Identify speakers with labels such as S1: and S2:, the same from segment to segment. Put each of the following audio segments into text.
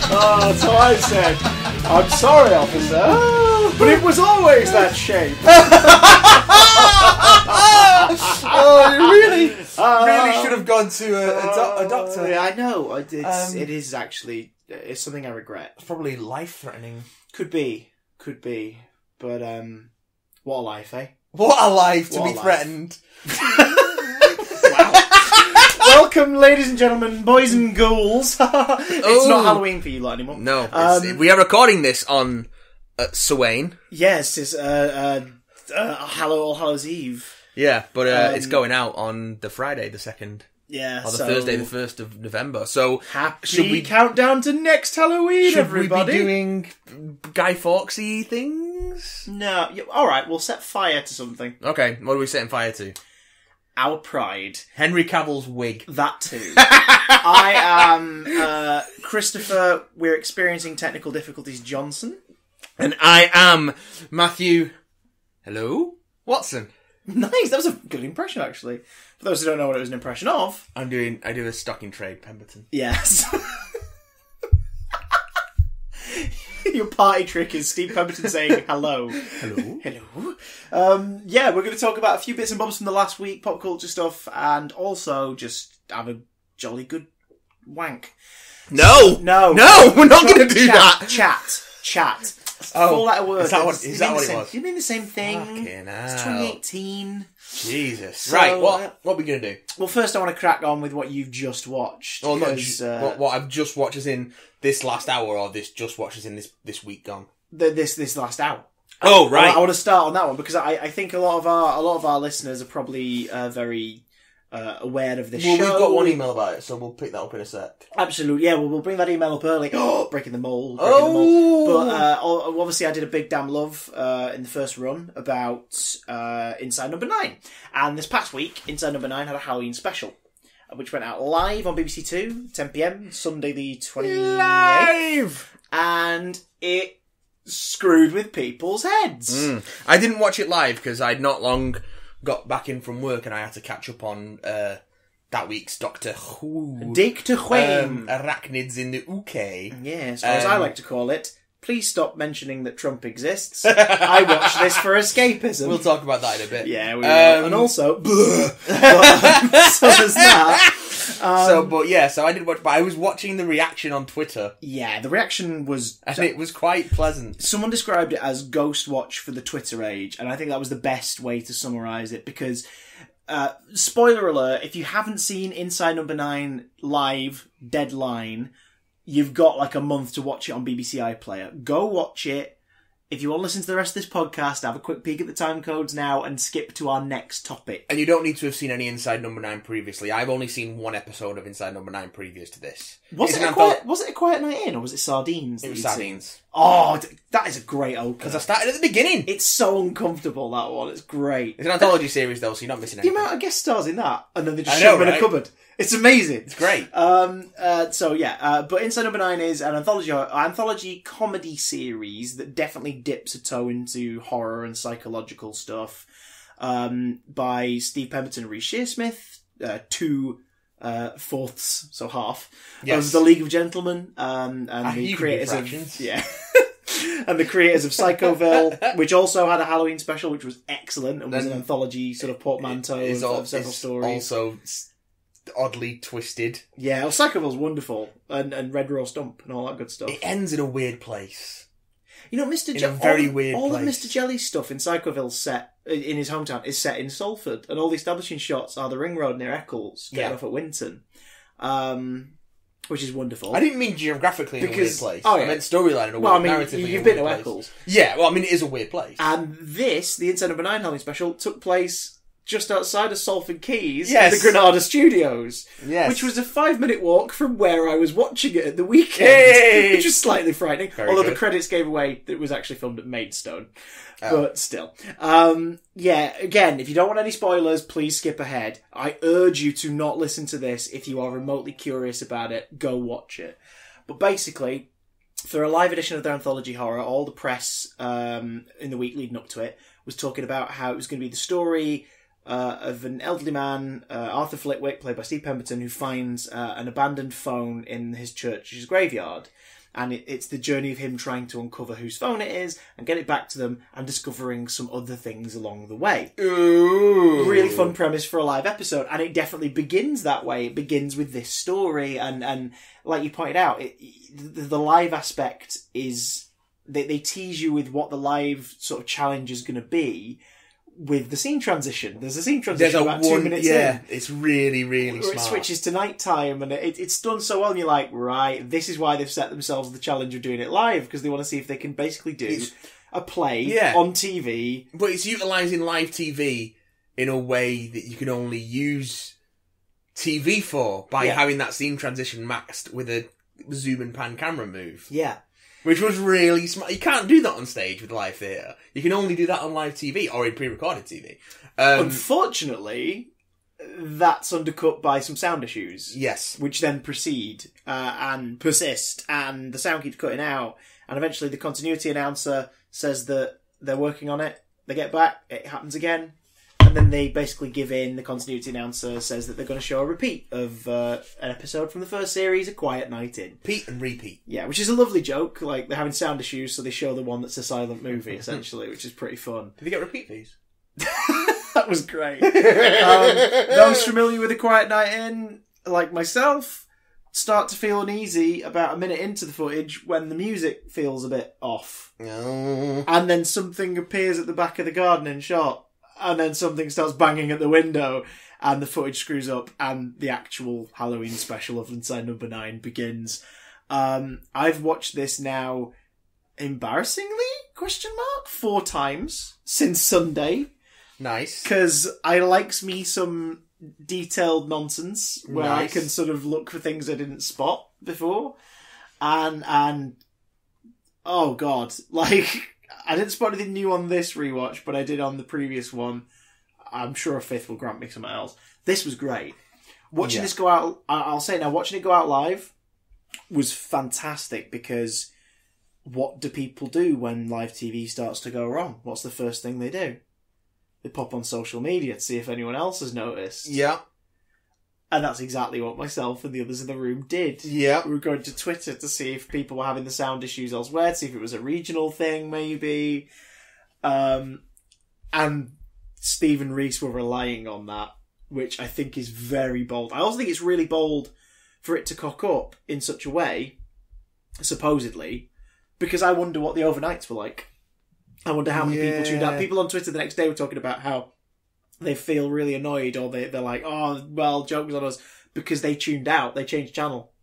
S1: Oh, so I said, I'm sorry, officer, but it was always that shape.
S2: Oh, you really should have gone to a doctor.
S1: Yeah, I know. It is actually, it's something I regret.
S2: It's probably life-threatening.
S1: Could be. But, what a life, eh?
S2: What a life to be threatened.
S1: Wow. Welcome, ladies and gentlemen, boys and ghouls. It's not Halloween for you lot anymore.
S2: No, we are recording this on Samhain.
S1: Yes, it's All Hallows Eve.
S2: Yeah, but it's going out on the Friday the 2nd.
S1: Yeah,
S2: or the Thursday the 1st of November. So
S1: happy countdown to next Halloween, everybody.
S2: Should we be doing Guy Fawkes-y things?
S1: No. All right, we'll set fire to something.
S2: Okay, what are we setting fire to?
S1: Our pride.
S2: Henry Cavill's wig.
S1: That too. I am Christopher. We're experiencing technical difficulties. Johnson.
S2: And I am Matthew. Hello, Watson.
S1: Nice. That was a good impression, actually. For those who don't know what it was an impression of,
S2: I do a stocking trade, Pemberton.
S1: Yes. Your party trick is Steve Pemberton saying hello.
S2: Hello.
S1: Hello. Yeah, we're going to talk about a few bits and bobs from the last week, pop culture stuff, and also just have a jolly good wank.
S2: No, we're not going to do that.
S1: Chat.
S2: Oh,
S1: full letter word.
S2: Is that what it was?
S1: You mean the same thing?
S2: Fucking hell.
S1: It's 2018.
S2: Jesus.
S1: So,
S2: right, what are we going to do?
S1: Well, first I want to crack on with what you've just watched.
S2: Oh, what I've just watched is in this last hour, or this just watched is in this week gone?
S1: This last hour.
S2: Oh, right.
S1: I want to start on that one because I think a lot of our listeners are probably very aware of this show.
S2: We've got one email about it, so we'll pick that up in a sec.
S1: Absolutely, yeah. Well, we'll bring that email up early. Oh, breaking the mold. But obviously, I did a big damn love in the first run about Inside No.9, and this past week, Inside No.9 had a Halloween special, which went out live on BBC Two, 10 PM, Sunday the 28th.
S2: Live!
S1: And it screwed with people's heads.
S2: I didn't watch it live because I'd not long got back in from work and I had to catch up on that week's Doctor Who. Arachnids in the UK.
S1: Yes, or as I like to call it, please stop mentioning that Trump exists. I watch this for escapism.
S2: We'll talk about that in a bit.
S1: Yeah, we will. And also, so there's that.
S2: So I did watch, but I was watching the reaction on Twitter.
S1: Yeah, the reaction was...
S2: And it was quite pleasant.
S1: Someone described it as Ghost Watch for the Twitter age, and I think that was the best way to summarise it, because, spoiler alert, if you haven't seen Inside No.9 live, Dead Line, you've got like a month to watch it on BBC iPlayer. Go watch it. If you want to listen to the rest of this podcast, have a quick peek at the time codes now and skip to our next topic.
S2: And you don't need to have seen any Inside No.9 previously. I've only seen one episode of Inside No.9 previous to this.
S1: Was it a Quiet Night In, or was it Sardines?
S2: It was Sardines.
S1: Oh, that is a great opener.
S2: Because I started at the beginning.
S1: It's so uncomfortable, that one. It's great.
S2: It's an anthology series, though, so you're not missing anything.
S1: The amount of guest stars in that, and then they just shove them in a cupboard. It's amazing.
S2: It's great.
S1: But Inside No.9 is an anthology comedy series that definitely dips a toe into horror and psychological stuff. By Steve Pemberton and Reece Shearsmith, 2/4, so half, of The League of Gentlemen, and the creators of and the creators of Psychoville, which also had a Halloween special, which was excellent and was an anthology sort of portmanteau of several stories.
S2: Also oddly twisted.
S1: Yeah, well, Psychoville's wonderful, and Red Rose Dump and all that good stuff.
S2: It ends in a weird place.
S1: You know,
S2: a very weird
S1: all
S2: place.
S1: of Mr. Jelly's stuff in Psychoville's set in his hometown is set in Salford, and all the establishing shots are the ring road near Eccles, getting off at Winton, which is wonderful.
S2: I didn't mean geographically in a weird place.
S1: Oh, yeah.
S2: I meant storyline in a weird, narratively
S1: you've
S2: in a
S1: been
S2: weird
S1: to
S2: place.
S1: Eccles.
S2: Yeah, well, I mean, it is a weird place.
S1: And the Inside No.9 Halloween special took place just outside of Salford Keys,
S2: yes,
S1: in the Granada Studios,
S2: yes,
S1: which was a 5-minute walk from where I was watching it at the weekend,
S2: hey,
S1: which was slightly frightening. Although the credits gave away that it was actually filmed at Maidstone, but still, Again, if you don't want any spoilers, please skip ahead. I urge you to not listen to this if you are remotely curious about it. Go watch it. But basically, for a live edition of their anthology horror, all the press in the week leading up to it was talking about how it was going to be the story of an elderly man, Arthur Flitwick, played by Steve Pemberton, who finds an abandoned phone in his church's graveyard. And it's the journey of him trying to uncover whose phone it is and get it back to them and discovering some other things along the way.
S2: Ooh.
S1: Really fun premise for a live episode. And it definitely begins that way. It begins with this story. And like you pointed out, the live aspect is... They tease you with what the live sort of challenge is going to be with the scene transition. There's a scene transition about 2 minutes in.
S2: It's really, really smart.
S1: It switches to nighttime, and it's done so well, and you're like, right, this is why they've set themselves the challenge of doing it live, because they want to see if they can basically do a play on TV.
S2: But it's utilising live TV in a way that you can only use TV for by having that scene transition maxed with a zoom and pan camera move.
S1: Yeah.
S2: Which was really smart. You can't do that on stage with live theatre. You can only do that on live TV or in pre-recorded TV.
S1: Unfortunately, that's undercut by some sound issues.
S2: Yes.
S1: Which then proceed and persist, and the sound keeps cutting out. And eventually the continuity announcer says that they're working on it. They get back, it happens again. And then they basically give in. The continuity announcer says that they're going to show a repeat of an episode from the first series, A Quiet Night In.
S2: Repeat and repeat.
S1: Yeah, which is a lovely joke. Like, they're having sound issues, so they show the one that's a silent movie, essentially, which is pretty fun.
S2: Did they get repeat fees?
S1: That was great. Those familiar with A Quiet Night In, like myself, start to feel uneasy about a minute into the footage when the music feels a bit off.
S2: Oh.
S1: And then something appears at the back of the gardening shot. And then something starts banging at the window, and the footage screws up, and the actual Halloween special of Inside No. 9 begins. I've watched this now, embarrassingly, 4 times since Sunday.
S2: Nice.
S1: Because I likes me some detailed nonsense, where I can sort of look for things I didn't spot before. And oh god, like... I didn't spot anything new on this rewatch, but I did on the previous one. I'm sure a 5th will grant me something else. This was great. Watching this go out, I'll say now, watching it go out live was fantastic, because what do people do when live TV starts to go wrong? What's the first thing they do? They pop on social media to see if anyone else has noticed.
S2: Yeah.
S1: And that's exactly what myself and the others in the room did.
S2: Yeah.
S1: We were going to Twitter to see if people were having the sound issues elsewhere, to see if it was a regional thing, maybe. And Steve and Reese were relying on that, which I think is very bold. I also think it's really bold for it to cock up in such a way, supposedly, because I wonder what the overnights were like. I wonder how many people tuned out. People on Twitter the next day were talking about how they feel really annoyed, or they're like, oh, well, joke's on us, because they tuned out. They changed channel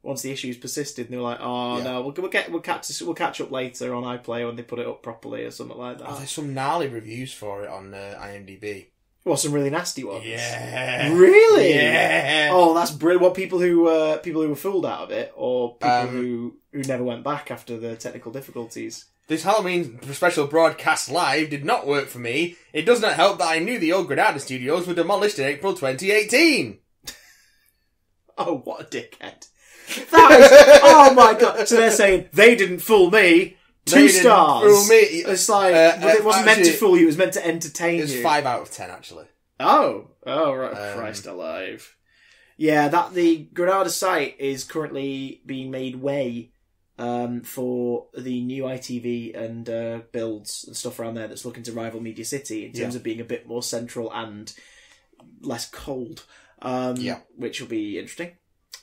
S1: once the issues persisted, and they were like, oh, no, we'll catch up later on iPlayer when they put it up properly, or something like that.
S2: Oh, there's some gnarly reviews for it on IMDb.
S1: Well, some really nasty ones.
S2: Yeah.
S1: Really?
S2: Yeah.
S1: Oh, that's brilliant. What, people who were fooled out of it, or people who never went back after the technical difficulties?
S2: This Halloween special broadcast live did not work for me. It does not help that I knew the old Granada studios were demolished in April 2018.
S1: Oh, what a dickhead. That is, oh my god. So they're saying, they didn't fool me. 2 stars.
S2: Fool me.
S1: It's like, it wasn't meant to fool you, it was meant to entertain you.
S2: It's 5 out of 10, actually.
S1: Oh, right. Christ alive. Yeah, the Granada site is currently being made way for the new ITV and builds and stuff around there that's looking to rival Media City in terms of being a bit more central and less cold, which will be interesting.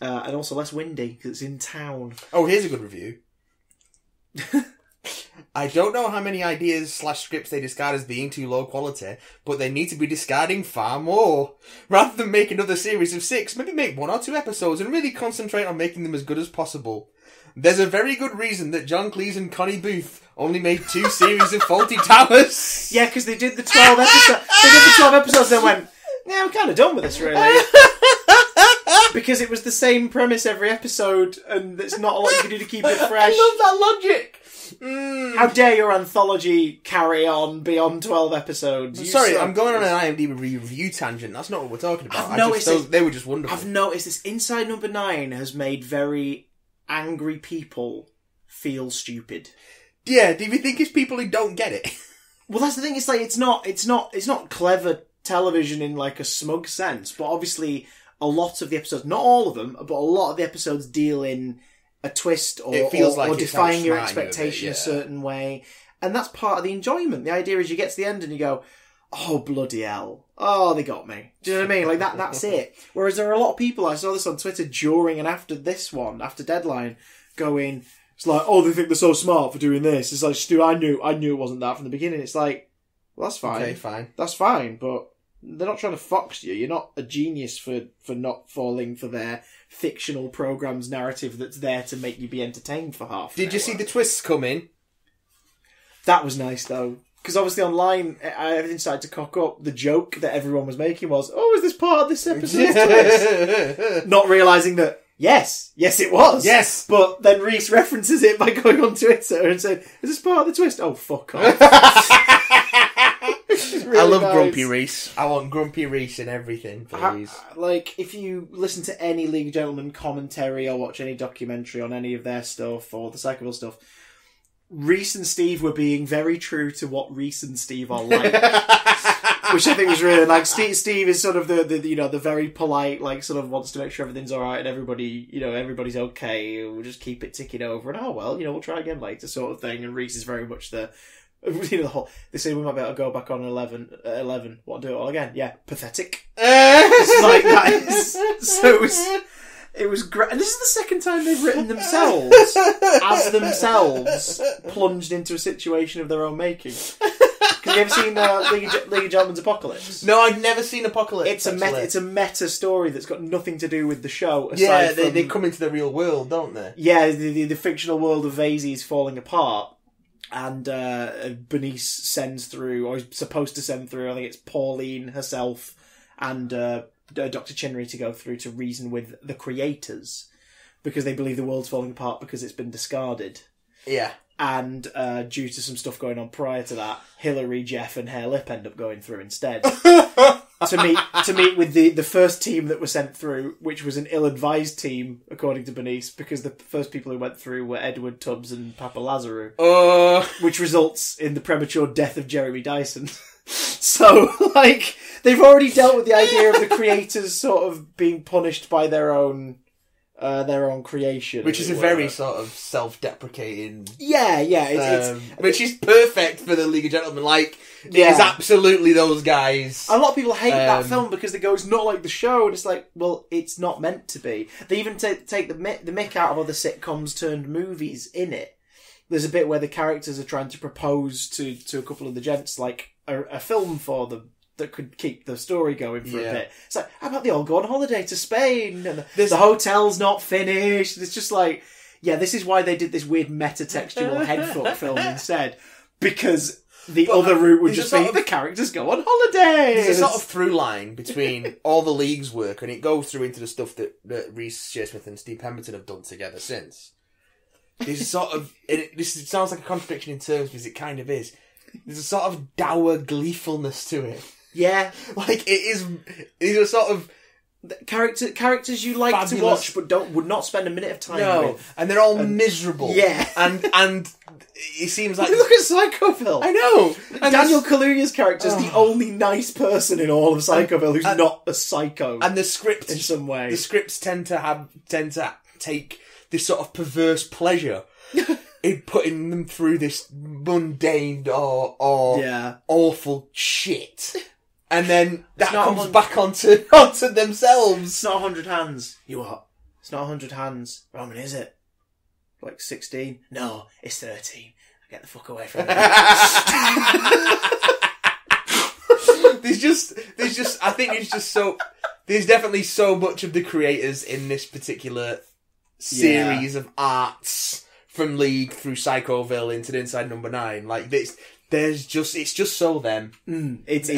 S1: And also less windy, because it's in town.
S2: Oh, here's a good review. I don't know how many ideas/scripts they discard as being too low quality, but they need to be discarding far more. Rather than make another series of 6, maybe make 1 or 2 episodes and really concentrate on making them as good as possible. There's a very good reason that John Cleese and Connie Booth only made 2 series of Faulty Towers.
S1: Yeah, because they did the 12 episodes. They did the 12 episodes and then went, yeah, we're kind of done with this, really. Because it was the same premise every episode, and there's not a lot you can do to keep it fresh.
S2: I love that logic.
S1: How dare your anthology carry on beyond 12 episodes?
S2: Sorry, I'm going on an IMDb review tangent. That's not what we're talking about. They were just wonderful.
S1: I've noticed this. Inside No. 9 has made very angry people feel stupid.
S2: Yeah, do you think it's people who don't get it?
S1: Well, that's the thing. It's like it's not clever television in like a smug sense, but obviously a lot of the episodes, not all of them, but a lot of the episodes deal in a twist or
S2: It feels like
S1: or
S2: it's
S1: defying your
S2: outsmarting you a bit,
S1: expectation
S2: yeah.
S1: a certain way, and that's part of the enjoyment. The idea is you get to the end and you go, "Oh bloody hell! Oh, they got me." Do you know what I mean? Like that. That's it. Whereas there are a lot of people, I saw this on Twitter during and after this one, after Deadline, going, it's like, "Oh, they think they're so smart for doing this." It's like, Stu, I knew it wasn't that from the beginning. It's like, well, that's fine.
S2: Okay, fine.
S1: That's fine, but they're not trying to fox you. You're not a genius for not falling for their fictional program's narrative that's there to make you be entertained for half an
S2: Did you
S1: hour.
S2: see the twists coming?
S1: That was nice, though. Because obviously online, everything started to cock up. The joke that everyone was making was, "Oh, is this part of this episode's twist?" Not realising that, yes, it was.
S2: Yes.
S1: But then Reese references it by going on Twitter and saying, "Is this part of the twist?" Oh, fuck off. Really
S2: I love
S1: nice.
S2: Grumpy Reese. I want Grumpy Reese in everything, please.
S1: Like, if you listen to any League of Gentlemen commentary or watch any documentary on any of their stuff or the Psychoville stuff, Reese and Steve were being very true to what Reese and Steve are like. Which I think was really like Steve is sort of the very polite, like sort of wants to make sure everything's alright and everybody's okay. We'll just keep it ticking over and we'll try again later sort of thing. And Reese is very much the whole, they say we might be able to go back on 11, what, do it all again? Yeah, pathetic. It's like that. So it was great. And this is the second time they've written themselves, as themselves, plunged into a situation of their own making. Have you ever seen League of Gentlemen's Apocalypse?
S2: No, I've never seen Apocalypse.
S1: It's a meta story that's got nothing to do with the show.
S2: Yeah, they come into the real world, don't they?
S1: Yeah, the fictional world of Vasey is falling apart. And Bernice sends through, or is supposed to send through, I think it's Pauline herself and Dr. Chinnery to go through to reason with the creators. Because they believe the world's falling apart because it's been discarded.
S2: Yeah.
S1: And due to some stuff going on prior to that, Hillary, Jeff and Hare Lip end up going through instead. to meet with the first team that was sent through, which was an ill-advised team, according to Bernice, because the first people who went through were Edward Tubbs and Papa Lazarou. Which results in the premature death of Jeremy Dyson. So, like, they've already dealt with the idea of the creators sort of being punished by their own creation,
S2: which is a very sort of self-deprecating.
S1: Yeah, it's
S2: which is perfect for the League of Gentlemen. Like, it is absolutely those guys.
S1: A lot of people hate that film because they go, "It's not like the show," and it's like, well, it's not meant to be. They even take the mick out of other sitcoms turned movies in it. There's a bit where the characters are trying to propose to a couple of the gents, like a film for them that could keep the story going for a bit. It's like, how about they all go on holiday to Spain? And the hotel's not finished. It's just like, yeah, this is why they did this weird meta-textual headfuck film instead. Because the other route would just be, the characters go on holiday.
S2: There's a sort of through line between all the League's work, and it goes through into the stuff that Reese Shearsmith and Steve Pemberton have done together since. There's a sort of... This sounds like a contradiction in terms, because it kind of is. There's a sort of dour gleefulness to it.
S1: Yeah.
S2: Like, it is a sort of...
S1: Characters you like to watch, but would not spend a minute of time with.
S2: And they're all miserable.
S1: Yeah.
S2: And it seems like...
S1: Look at Psychoville.
S2: I know.
S1: And Daniel Kaluuya's character is the only nice person in all of Psychoville who's not a psycho.
S2: And the script...
S1: in some way.
S2: The scripts tend to take this sort of perverse pleasure in putting them through this mundane or awful shit. And then that comes back onto themselves.
S1: It's not 100 hands. You what? It's not 100 hands. Roman, is it? Like 16? No, it's 13. Get the fuck away from me.
S2: There's definitely so much of the creators in this particular series of arts from League through Psychoville into the Inside Number 9. Like this, it's just so them. It's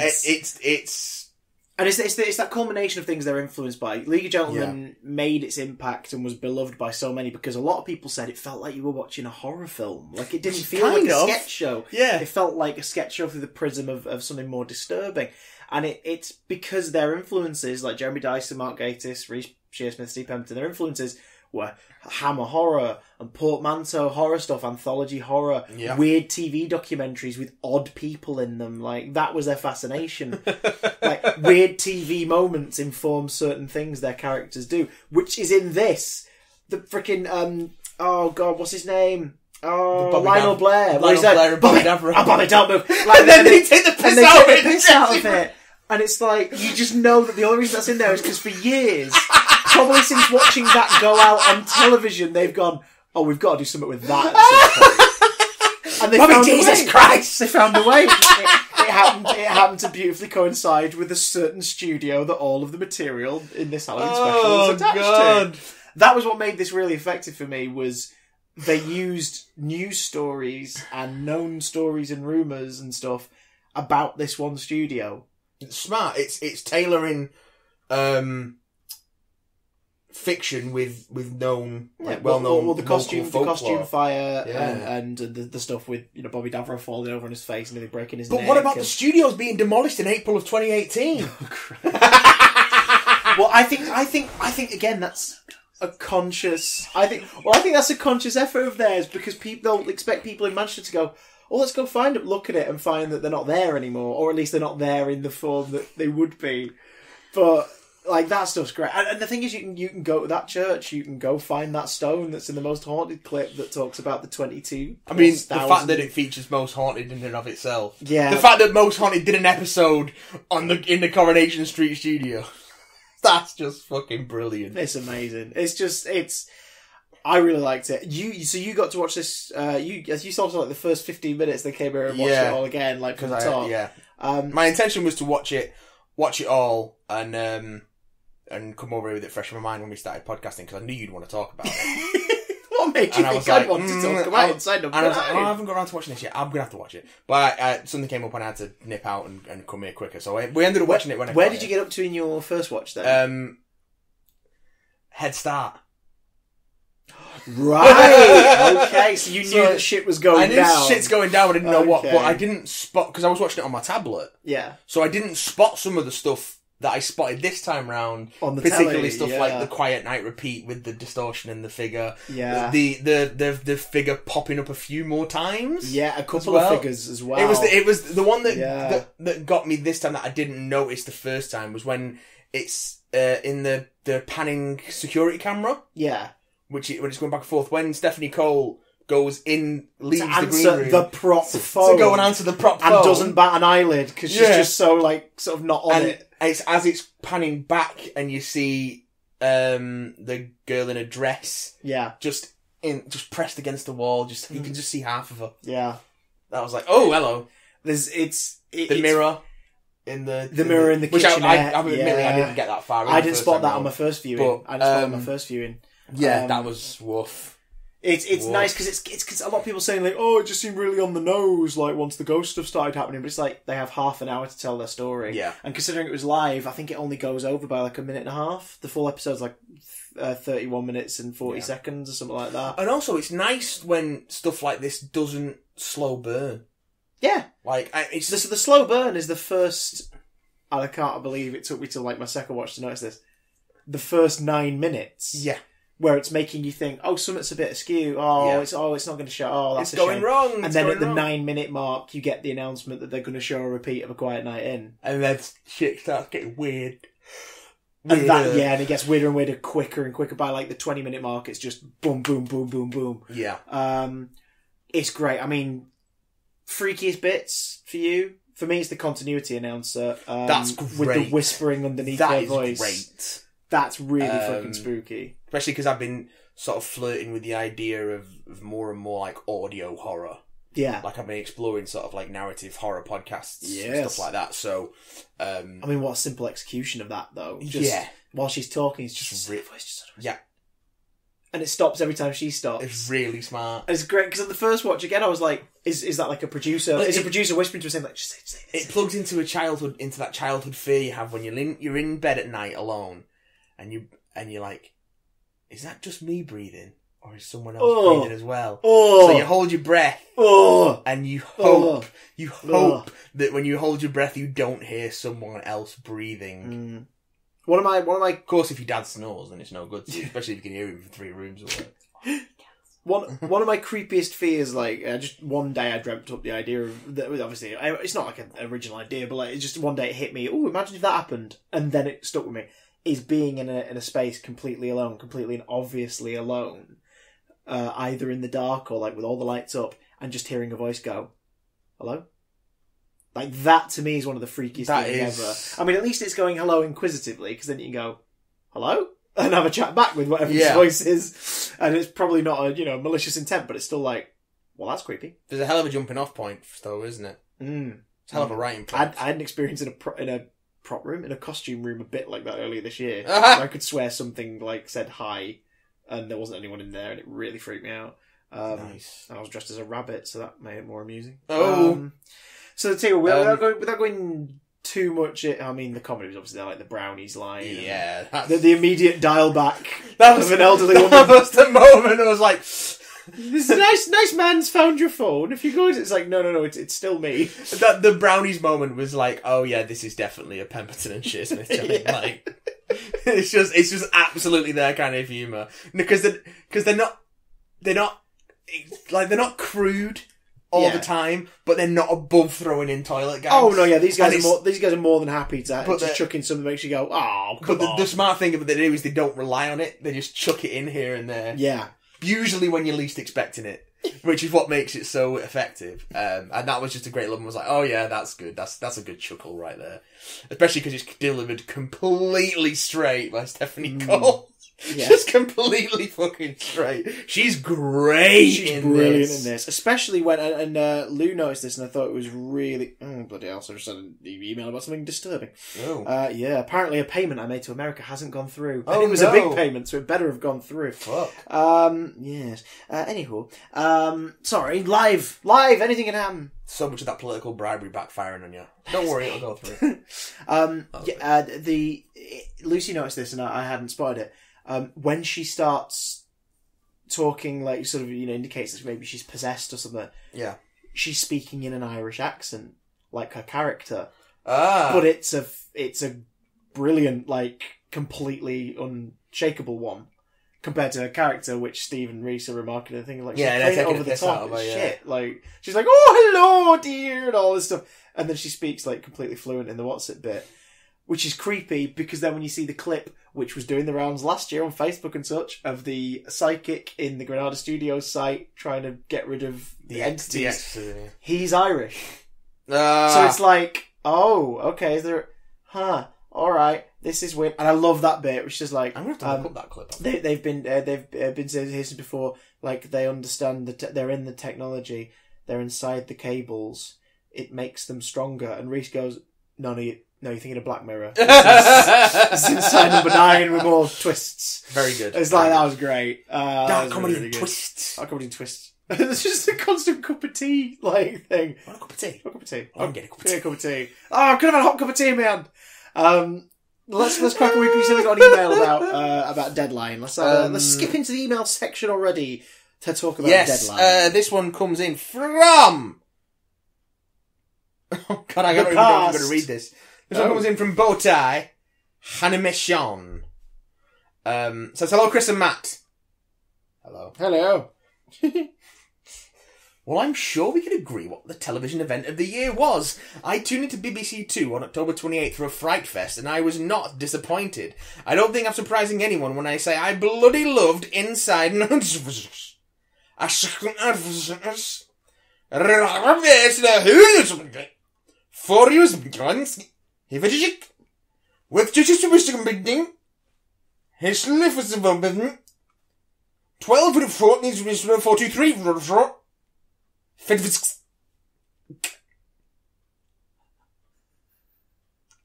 S1: that culmination of things they're influenced by. League of Gentlemen made its impact and was beloved by so many because a lot of people said it felt like you were watching a horror film. Like, it didn't feel like a sketch show.
S2: Yeah.
S1: It felt like a sketch show through the prism of something more disturbing. And it's because their influences, like Jeremy Dyson, Mark Gatiss, Reese Shearsmith, Steve Pemberton, their influences were Hammer horror and portmanteau horror stuff, anthology horror,
S2: Yeah.
S1: weird TV documentaries with odd people in them. Like, that was their fascination. Like, weird TV moments inform certain things their characters do, which is in this. The freaking, oh god, what's his name? Oh, Lionel Blair.
S2: Lionel Blair and Bobby Davro.
S1: Oh, Bobby, don't move. Like,
S2: And then they take the piss out of it.
S1: And it's like, you just know that the only reason that's in there is because for years, probably since watching that go out on television, they've gone, oh, we've got to do something with that at some point. And they
S2: Bobby,
S1: found
S2: Jesus
S1: a way.
S2: Christ!
S1: They found a way. It happened to beautifully coincide with a certain studio that all of the material in this Halloween special was attached to. That was what made this really effective for me, was they used news stories and known stories and rumours and stuff about this one studio.
S2: It's smart. It's tailoring fiction with known, well-known,
S1: well, the costume fire,
S2: Yeah.
S1: and the stuff with Bobby Davro falling over on his face and nearly breaking his
S2: But
S1: neck.
S2: what about the studios being demolished in April of 2018?
S1: Well, I think again that's a conscious. I think that's a conscious effort of theirs, because they'll expect people in Manchester to go, "Oh, let's go look at it, and find that they're not there anymore, or at least they're not there in the form that they would be." But like, that stuff's great, and the thing is, you can go to that church, you can go find that stone that's in the Most Haunted clip that talks about the 22.
S2: I mean, the fact that it features Most Haunted in and of itself.
S1: Yeah.
S2: The fact that Most Haunted did an episode in the Coronation Street studio. That's just fucking brilliant.
S1: It's amazing. I really liked it. So you got to watch this. You saw like the first 15 minutes. They came here and watched it all again, like from the top.
S2: Yeah. My intention was to watch it all, and come over with it fresh in my mind when we started podcasting, because I knew you'd want to talk about it.
S1: What made you think I'd want to talk about Inside No. 9?
S2: And I was like, I haven't got around to watching this yet. I'm gonna have to watch it. But something came up and I had to nip out and come here quicker. So we ended up watching it when I got
S1: Where did you get up to in your first watch then?
S2: Head Start.
S1: Right. Okay. So you knew that shit was going down.
S2: I knew shit's going down. I didn't know what,
S1: Okay.
S2: but I didn't spot, because I was watching it on my tablet.
S1: Yeah.
S2: So I didn't spot some of the stuff that I spotted this time round,
S1: On the
S2: particularly
S1: telly,
S2: stuff
S1: yeah.
S2: like the Quiet Night repeat with the distortion in the figure.
S1: Yeah.
S2: The figure popping up a few more times.
S1: Yeah, a couple
S2: well.
S1: of figures as well.
S2: It was the one that,
S1: Yeah.
S2: that got me this time that I didn't notice the first time, was when it's in the panning security camera.
S1: Yeah.
S2: When it's going back and forth, when Stephanie Cole leaves
S1: To
S2: the green
S1: answer
S2: room
S1: the prop phone.
S2: to go and answer the prop phone,
S1: and doesn't bat an eyelid because she's
S2: Yeah.
S1: just so sort of not on
S2: and
S1: it.
S2: it's as it's panning back and you see the girl in a dress
S1: Yeah.
S2: just pressed against the wall, you can just see half of her.
S1: Yeah.
S2: That was like, oh, hello.
S1: The
S2: Mirror in the
S1: mirror in the
S2: which
S1: kitchen.
S2: I admittedly I didn't get that far.
S1: I didn't spot that on my first viewing.
S2: Yeah, that was woof.
S1: It's nice because it's a lot of people saying like, oh, it just seemed really on the nose, like once the ghost stuff started happening. But it's like they have half an hour to tell their story.
S2: Yeah.
S1: And considering it was live, I think it only goes over by like a minute and a half. The full episode's like 31 minutes and 40 seconds or something like that.
S2: And also, it's nice when stuff like this doesn't slow burn.
S1: Yeah.
S2: Like it's
S1: So the slow burn is the first. And I can't believe it took me to like my second watch to notice this. The first 9 minutes.
S2: yeah.
S1: Where it's making you think, oh, something's a bit askew. Oh,
S2: Yeah.
S1: it's not going to show. Oh, that's
S2: It's going
S1: shame.
S2: wrong.
S1: And then at the 9-minute mark, you get the announcement that they're going to show a repeat of A Quiet Night In.
S2: And then shit starts getting weird.
S1: And and it gets weirder and weirder, quicker and quicker. By like the 20-minute mark, it's just boom, boom, boom, boom, boom.
S2: Yeah.
S1: It's great. I mean, freakiest bits for you? For me, it's the continuity announcer.
S2: That's great.
S1: With the whispering underneath
S2: That
S1: her
S2: is
S1: voice.
S2: great.
S1: That's really fucking spooky.
S2: Especially because I've been sort of flirting with the idea of more and more like audio horror.
S1: Yeah.
S2: Like I've been exploring sort of like narrative horror podcasts and
S1: Yes.
S2: stuff like that. So,
S1: I mean, what a simple execution of that, though. Just,
S2: yeah.
S1: While she's talking, it's just
S2: Re-
S1: voice just sort of,
S2: yeah,
S1: and it stops every time she stops.
S2: it's really smart.
S1: And it's great because on the first watch again, I was like, "Is that like a producer?
S2: But
S1: Is a producer whispering to her saying like, just say this?"
S2: It plugs into that childhood fear you have when you're in bed at night alone, and you're like, is that just me breathing, or is someone else breathing as well?
S1: Oh.
S2: So you hold your breath, and you hope that when you hold your breath, you don't hear someone else breathing.
S1: One of my
S2: Of course, if your dad snores, then it's no good to you, especially if you can hear him from 3 rooms away.
S1: one of my creepiest fears, like, just one day I dreamt up the idea of that. Obviously, it's not like an original idea, but like, it's just one day it hit me. Oh, imagine if that happened, and then it stuck with me. Is being in a space completely alone, completely and obviously alone, either in the dark or like with all the lights up, and just hearing a voice go, "Hello." Like, that to me is one of the freakiest things ever. I mean, at least it's going hello inquisitively, because then you can go, "Hello?" and have a chat back with whatever his voice is. And it's probably not a, malicious intent, but it's still like, well, that's creepy.
S2: There's a hell of a jumping off point, though, isn't it? It's a hell of a writing point.
S1: I had an experience in a prop room, in a costume room a bit like that earlier this year. Where I could swear something like said hi, and there wasn't anyone in there, and it really freaked me out.
S2: Nice.
S1: And I was dressed as a rabbit, so that made it more amusing.
S2: Oh.
S1: So the table, without going too much, I mean, the comedy was obviously there, like the brownies line.
S2: Yeah.
S1: The immediate dial back
S2: of
S1: an elderly woman.
S2: That was the moment I was like,
S1: this nice man's found your phone. If you go, it's like, no, it's still me.
S2: The brownies moment was like, oh yeah, this is definitely a Pemberton and Shearsmith joint.
S1: Yeah.
S2: Like, it's just absolutely their kind of humour. Because they're not crude all the time, but they're not above throwing in toilet gags.
S1: Oh no, yeah, these guys are more than happy to
S2: just
S1: chuck in something that makes you go, oh,
S2: come on. The smart thing about they do is they don't rely on it. They just chuck it in here and there.
S1: Yeah.
S2: Usually when you're least expecting it, which is what makes it so effective. And that was just a great little. I was like, oh yeah, that's good. That's a good chuckle right there. Especially because it's delivered completely straight by Stephanie Cole. Yeah. Just completely fucking straight. She's great.
S1: She's brilliant in this. Especially when, and Lou noticed this and I thought it was really, bloody hell, so I just sent an email about something disturbing.
S2: Oh.
S1: Yeah, apparently a payment I made to America hasn't gone through.
S2: Oh,
S1: and it was a big payment, so it better have gone through.
S2: Fuck.
S1: Yes. Anywho, sorry, live, anything can happen.
S2: So much of that political bribery backfiring on you. Don't worry, it'll go through.
S1: Lucy noticed this and I hadn't spotted it. When she starts talking, like, sort of, indicates that maybe she's possessed or something.
S2: Yeah.
S1: She's speaking in an Irish accent, like her character.
S2: Ah.
S1: But it's a brilliant, like, completely unshakable one compared to her character, which Steve and Reese are remarking. I think, like, she's playing it over the top. Shit. Like, she's like, oh, hello, dear, and all this stuff. And then she speaks, like, completely fluent in the what's it bit. Which is creepy, because then when you see the clip, which was doing the rounds last year on Facebook and such, of the psychic in the Granada Studios site trying to get rid of the entities, he's Irish. So it's like, oh, okay, is there... alright, this is weird. And I love that bit, which is like...
S2: I'm going to have to look up that clip.
S1: They've been saying this before, like, they understand that they're in the technology, they're inside the cables, it makes them stronger. And Reese goes, No, you're thinking of Black Mirror. This is inside No.9 with more twists.
S2: Very good.
S1: It's like, that was great.
S2: Dark comedy and twists.
S1: Dark comedy and twists. It's just a constant cup of tea, like, thing.
S2: Want a cup of tea?
S1: Want a cup of tea?
S2: I'm getting a cup of tea.
S1: Oh, I could have had a hot cup of tea, man. Let's crack a week. We said we got an email about Deadline. Let's skip into the email section already to talk about Deadline.
S2: This one comes in from... Oh, God, I don't even know if I'm going to read this. This one comes in from Bowtie Hanimeshon. Says, hello, Chris and Matt.
S1: Hello.
S2: Well, I'm sure we can agree what the television event of the year was. I tuned into BBC 2 on October 28th for a Fright Fest, and I was not disappointed. I don't think I'm surprising anyone when I say I bloody loved Inside with building, his life was about 12 and 43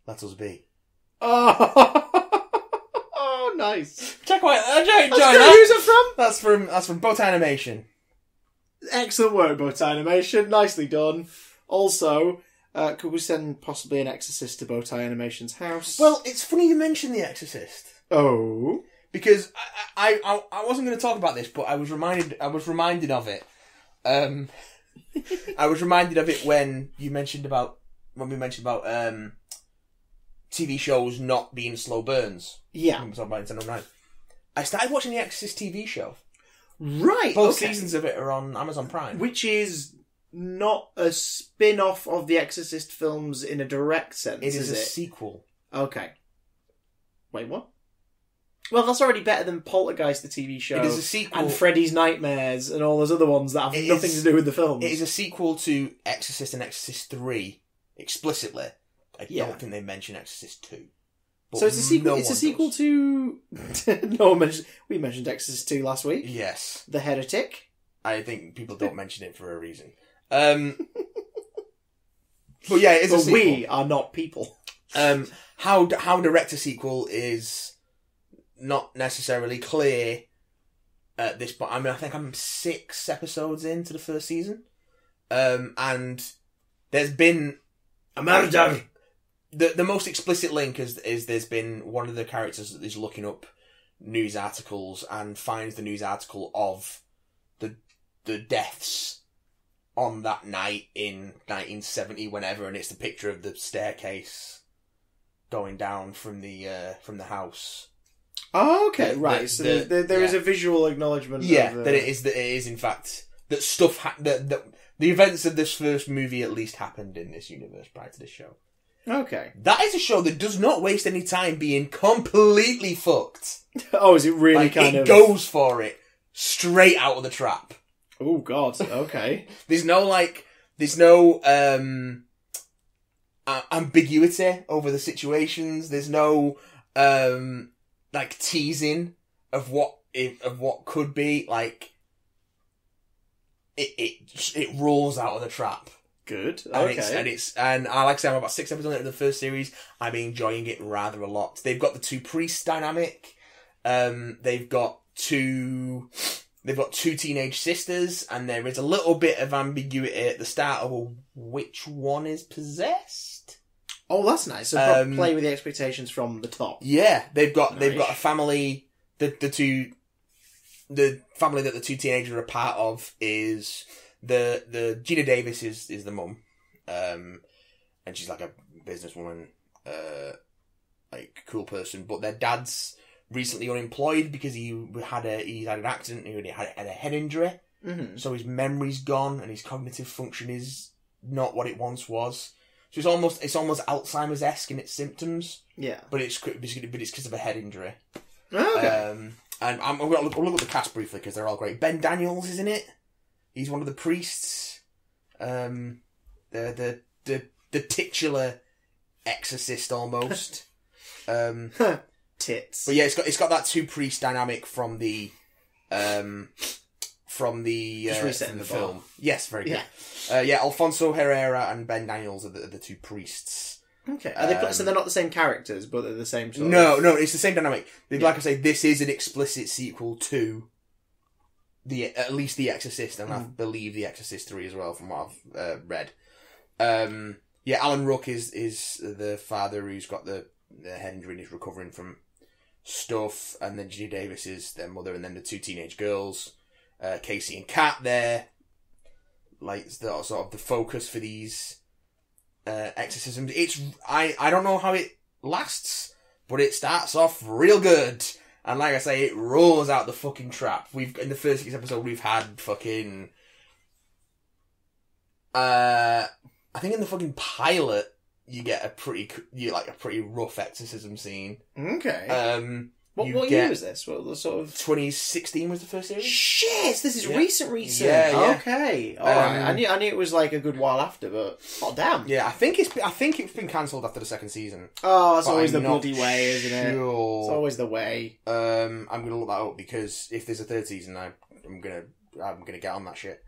S2: Let us be.
S1: Oh, nice.
S2: Check out
S1: Who's it from?
S2: That's from Bot Animation.
S1: Excellent work, Bot Animation. Nicely done. Also, could we send possibly an Exorcist to Bowtie Animation's house?
S2: Well, it's funny you mention The Exorcist.
S1: Oh,
S2: because I wasn't going to talk about this, but I was reminded of it. I was reminded of it when we mentioned about TV shows not being slow burns.
S1: Yeah.
S2: I'm talking about No.9. I started watching the Exorcist TV show.
S1: Right.
S2: Both seasons of it are on Amazon Prime.
S1: Which is not a spin-off of the Exorcist films in a direct sense,
S2: It is a
S1: it?
S2: sequel.
S1: Okay. Wait, what? Well, that's already better than Poltergeist, the TV show.
S2: It is a sequel.
S1: And Freddy's Nightmares and all those other ones that have nothing to do with the films.
S2: It is a sequel to Exorcist and Exorcist 3, explicitly. I
S1: Yeah.
S2: don't think they mention Exorcist 2.
S1: So it's a sequel. It's a sequel to. No one mentioned. We mentioned Exorcist 2 last week.
S2: Yes.
S1: The Heretic.
S2: I think people don't mention it for a reason. But yeah, it is a
S1: But
S2: sequel.
S1: we are not people.
S2: How direct a sequel is not necessarily clear at this point. I mean, I think I'm 6 episodes into the first season. And there's been a murder. The most explicit link is there's been one of the characters that is looking up news articles and finds the news article of the deaths on that night in 1970, whenever, and it's the picture of the staircase going down from the house.
S1: Oh, okay, right. So there is a visual acknowledgement.
S2: Yeah,
S1: of,
S2: that it is in fact that stuff that the events of this first movie at least happened in this universe prior to this show.
S1: Okay.
S2: That is a show that does not waste any time being completely fucked.
S1: Oh, is it really
S2: It goes for it straight out of the trap.
S1: Oh God. Okay.
S2: There's no ambiguity over the situations. There's no teasing of what could be. Like it rolls out of the trap.
S1: Good. Okay.
S2: And I like I say, I'm about 6 episodes into the first series. I'm enjoying it rather a lot. They've got the 2 priests dynamic. They've got two teenage sisters, and there is a little bit of ambiguity at the start of which one is possessed.
S1: Oh, that's nice. So play with the expectations from the top.
S2: Yeah, they've got a family. The family that the 2 teenagers are a part of is the Gina Davis is the mum, and she's like a businesswoman, like cool person. But their dad's recently unemployed because he had an accident. He had a head injury, so his memory's gone and his cognitive function is not what it once was. So it's almost Alzheimer's-esque in its symptoms.
S1: Yeah,
S2: but it's because of a head injury.
S1: Okay.
S2: And I'll look at the cast briefly because they're all great. Ben Daniels is in it. He's one of the priests. The titular exorcist almost.
S1: Tits.
S2: But yeah, it's got that 2 priest dynamic from the film. Yes, very good. Yeah, Alfonso Herrera and Ben Daniels are the 2 priests.
S1: Okay. So they're not the same characters, but they're the same sort
S2: No, it's the same dynamic. Like I say, this is an explicit sequel to at least The Exorcist, and I believe The Exorcist 3 as well, from what I've read. Alan Ruck is the father who's got the head injury and is recovering from stuff, and then Gina Davis is their mother, and then the 2 teenage girls, Casey and Kat, there, like the sort of the focus for these exorcisms. I don't know how it lasts, but it starts off real good. And like I say, it rolls out the fucking trap. In the first 6 episodes, we've had fucking... I think in the fucking pilot, you get a pretty rough exorcism scene.
S1: Okay. What year was this? What the sort of
S2: 2016 was the first series?
S1: Shit! This is recent.
S2: Yeah.
S1: Okay. All right. I knew it was like a good while after, but damn.
S2: Yeah, I think it's been cancelled after the 2nd season.
S1: Oh, that's always the bloody way, isn't it?
S2: Sure.
S1: It's always the way.
S2: I'm gonna look that up because if there's a 3rd season, I'm gonna get on that shit.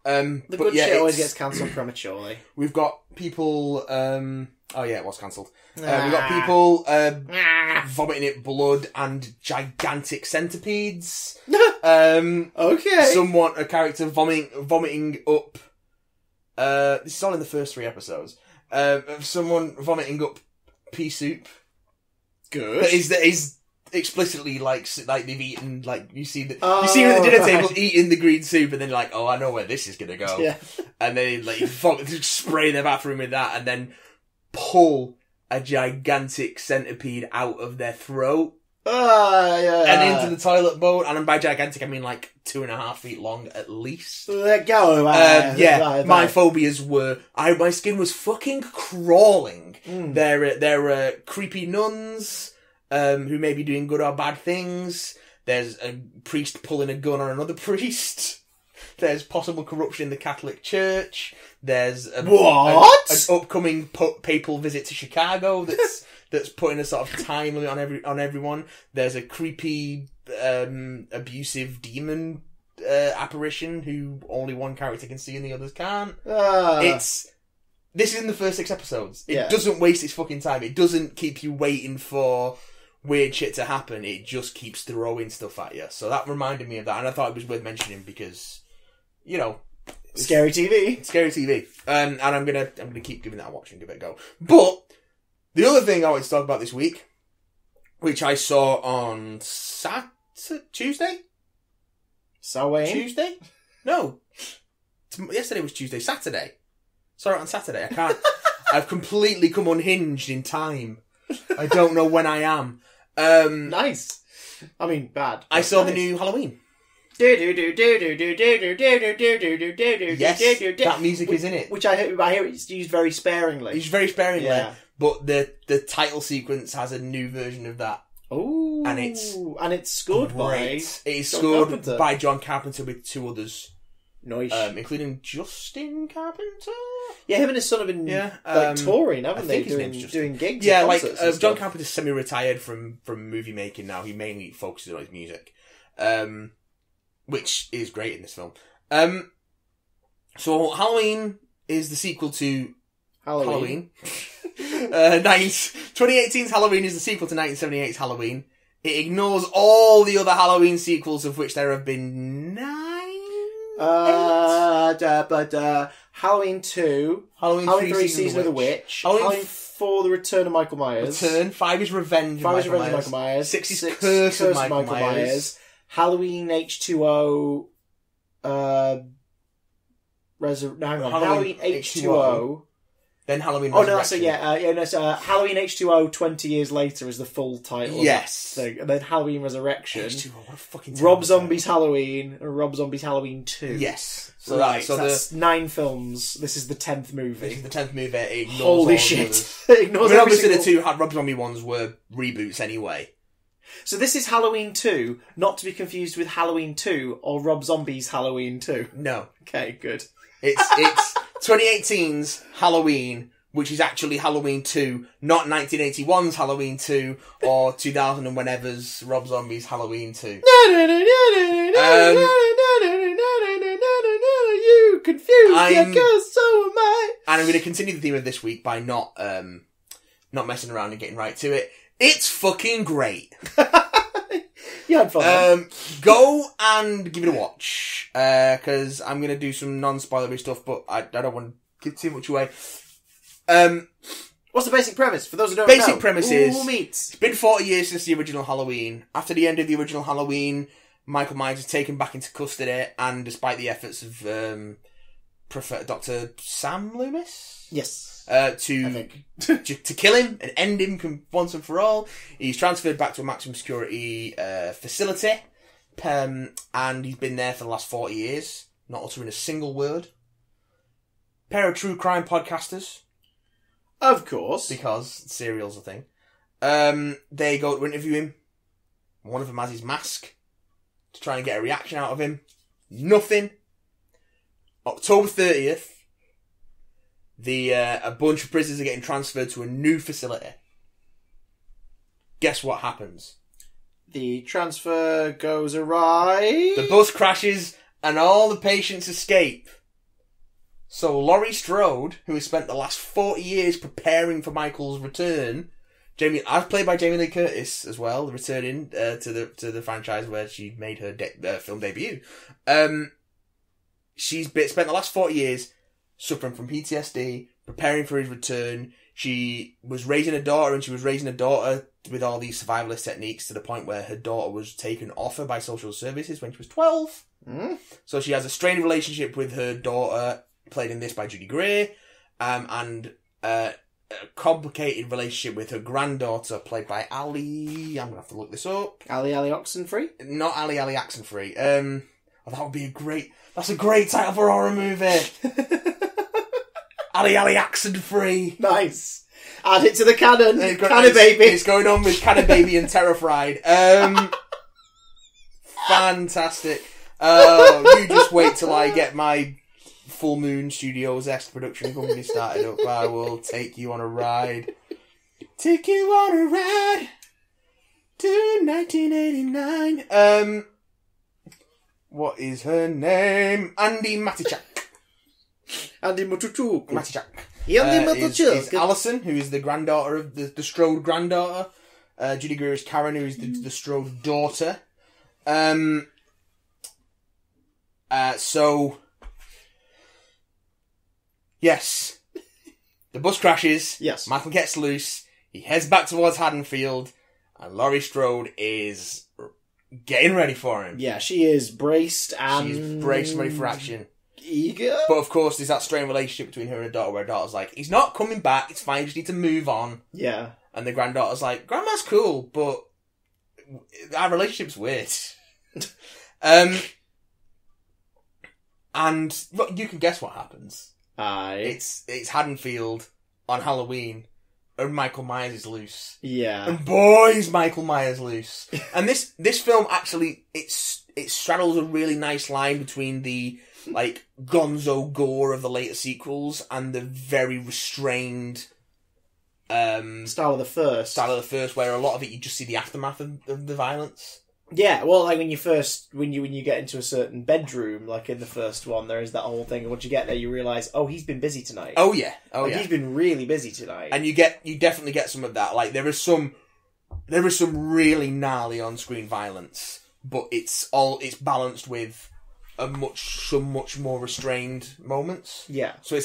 S2: The
S1: good shit always gets cancelled prematurely.
S2: We've got people. Oh yeah, it was cancelled. We've got people vomiting up blood and gigantic centipedes.
S1: Okay.
S2: A character vomiting up. This is all in the first 3 episodes. Of someone vomiting up pea soup.
S1: Good.
S2: That is explicitly like they've eaten, like you see them at the dinner table eating the green soup, and then you're like, oh, I know where this is gonna go.
S1: Yeah.
S2: And then like spray their bathroom with that, and then pull a gigantic centipede out of their throat
S1: Yeah.
S2: and into the toilet bowl. And by gigantic, I mean like 2.5 feet long at least.
S1: Let go,
S2: My phobias were... my skin was fucking crawling. There are creepy nuns who may be doing good or bad things. There's a priest pulling a gun on another priest. There's possible corruption in the Catholic Church. There's an upcoming papal visit to Chicago that's putting a sort of time limit on everyone. There's a creepy, abusive demon apparition who only one character can see and the others can't. This is in the first 6 episodes. It doesn't waste its fucking time. It doesn't keep you waiting for weird shit to happen. It just keeps throwing stuff at you. So that reminded me of that, and I thought it was worth mentioning because, you know,
S1: scary TV.
S2: Scary TV. And I'm gonna keep giving that a watch and give it a go. But the other thing I want to talk about this week, which I saw on Tuesday? Tuesday? No. Yesterday was Tuesday. Saturday. Saw it on Saturday. I can't... I've completely come unhinged in time. I don't know when I am.
S1: Nice. I mean, bad.
S2: I saw the new Halloween. Yes, that music is in it.
S1: Which I hear it's used very sparingly.
S2: It's very sparingly. Yeah. But the title sequence has a new version of that.
S1: Oh, and it's scored
S2: great. It is scored by John Carpenter with 2 others.
S1: Nice.
S2: Including Justin Carpenter.
S1: Yeah, him and his son have been touring, haven't they? Doing gigs.
S2: Yeah, like John Carpenter's semi-retired from movie making now. He mainly focuses on his music, which is great in this film. So Halloween is the sequel to Halloween. 2018's Halloween is the sequel to 1978's Halloween. It ignores all the other Halloween sequels, of which there have been 9.
S1: Halloween 2, Halloween 3 Season of the Witch, Halloween 4 The Return of Michael Myers,
S2: 5 is Revenge of Michael Myers, 6 is Curse of Michael Myers,
S1: Halloween H2O, Halloween H2O.
S2: Then Halloween Resurrection.
S1: Halloween H2O 20 years later is the full title.
S2: Yes.
S1: Thing. And then Halloween Resurrection.
S2: H2O, what a fucking
S1: Rob Zombie's Halloween and Rob Zombie's Halloween 2.
S2: Yes.
S1: So that's 9 films. This is the 10th movie.
S2: This is the 10th movie. It ignores
S1: Holy shit. It ignores
S2: obviously the 2 Rob Zombie ones were reboots anyway.
S1: So this is Halloween 2, not to be confused with Halloween 2 or Rob Zombie's Halloween 2.
S2: No.
S1: Okay, good.
S2: It's 2018's Halloween, which is actually Halloween 2, not 1981's Halloween 2 or 2000 and whenever's Rob Zombie's Halloween 2.
S1: You confused, because so am I.
S2: And I'm going to continue the theme of this week by not messing around and getting right to it. It's fucking great.
S1: Yeah, I'm fine.
S2: Go and give it a watch, because I'm going to do some non-spoilery stuff, but I don't want to give too much away.
S1: What's the basic premise, for those who don't know?
S2: Basic premise is, it's been 40 years since the original Halloween. After the end of the original Halloween, Michael Myers is taken back into custody, and despite the efforts of Dr. Sam Loomis?
S1: Yes.
S2: To kill him and end him once and for all. He's transferred back to a maximum security facility, and he's been there for the last 40 years, not uttering a single word. Pair of true crime podcasters.
S1: Of course.
S2: Because serial's a thing. They go to interview him. One of them has his mask to try and get a reaction out of him. Nothing. October 30th, a bunch of prisoners are getting transferred to a new facility. Guess what happens?
S1: The transfer goes awry.
S2: The bus crashes and all the patients escape. So Laurie Strode, who has spent the last 40 years preparing for Michael's return, as played by Jamie Lee Curtis as well, returning to the franchise where she made her film debut. She's spent the last 40 years suffering from PTSD, preparing for his return. She was raising a daughter, and she was raising a daughter with all these survivalist techniques to the point where her daughter was taken off her by social services when she was 12. So she has a strained relationship with her daughter, played in this by Judy Gray, and complicated relationship with her granddaughter, played by Ali. I'm gonna have to look this up.
S1: Ali Oxenfree?
S2: Not Ali Oxenfree. That would be a great. That's a great title for a horror movie. Ali Oxenfree.
S1: Nice. Add it to the canon.
S2: Baby. It's going on with Canna Baby and Terrified. Fantastic. You just wait till I get my Full Moon Studios-esque production company started up. I will take you on a ride. Take you on a ride to 1989. What is her name? Andy Matichak.
S1: Andy Matichak.
S2: Is Alison, who is the granddaughter of the Strode granddaughter. Judy Greer is Karen, who is the Strode daughter. So, yes, the bus crashes.
S1: Yes,
S2: Michael gets loose. He heads back towards Haddonfield, and Laurie Strode is getting ready for him.
S1: Yeah, she is braced and...
S2: She's braced and ready for action.
S1: Eager?
S2: But of course, there's that strained relationship between her and her daughter, where her daughter's like, he's not coming back, it's fine, you just need to move on.
S1: Yeah.
S2: And the granddaughter's like, Grandma's cool, but our relationship's weird. And look, you can guess what happens. It's Haddonfield on Halloween, and Michael Myers is loose.
S1: Yeah.
S2: And boy, is Michael Myers loose. And this film actually, it straddles a really nice line between the, like, gonzo gore of the later sequels and the very restrained
S1: style of the first,
S2: where a lot of it you just see the aftermath of the violence.
S1: Yeah, well, like when you get into a certain bedroom, like in the first one, there is that whole thing. And once you get there, you realise, oh, he's been busy tonight.
S2: Oh yeah,
S1: he's been really busy tonight.
S2: And you definitely get some of that. Like there is some really gnarly on-screen violence, but it's balanced with some much more restrained moments.
S1: Yeah.
S2: So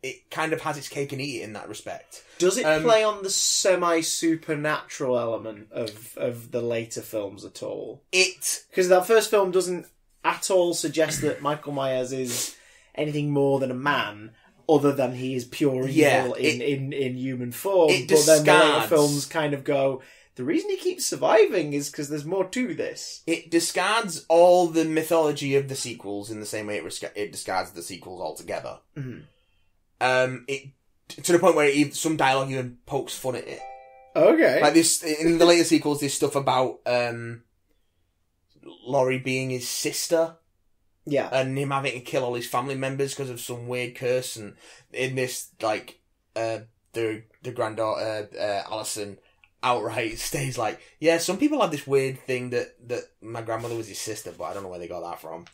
S2: it kind of has its cake and eat it in that respect.
S1: Does it play on the semi-supernatural element of the later films at all? Because that first film doesn't at all suggest that Michael Myers is anything more than a man, other than he is pure evil in human form. But then the later films kind of go, the reason he keeps surviving is because there's more to this.
S2: It discards all the mythology of the sequels in the same way it discards the sequels altogether. Mm-hmm. To the point where some dialogue even pokes fun at it.
S1: Okay.
S2: Like this, in the later sequels, there's stuff about Laurie being his sister.
S1: Yeah.
S2: And him having to kill all his family members because of some weird curse. And in this, like, the granddaughter, Alison, outright stays like, yeah, some people have this weird thing that my grandmother was his sister, but I don't know where they got that from.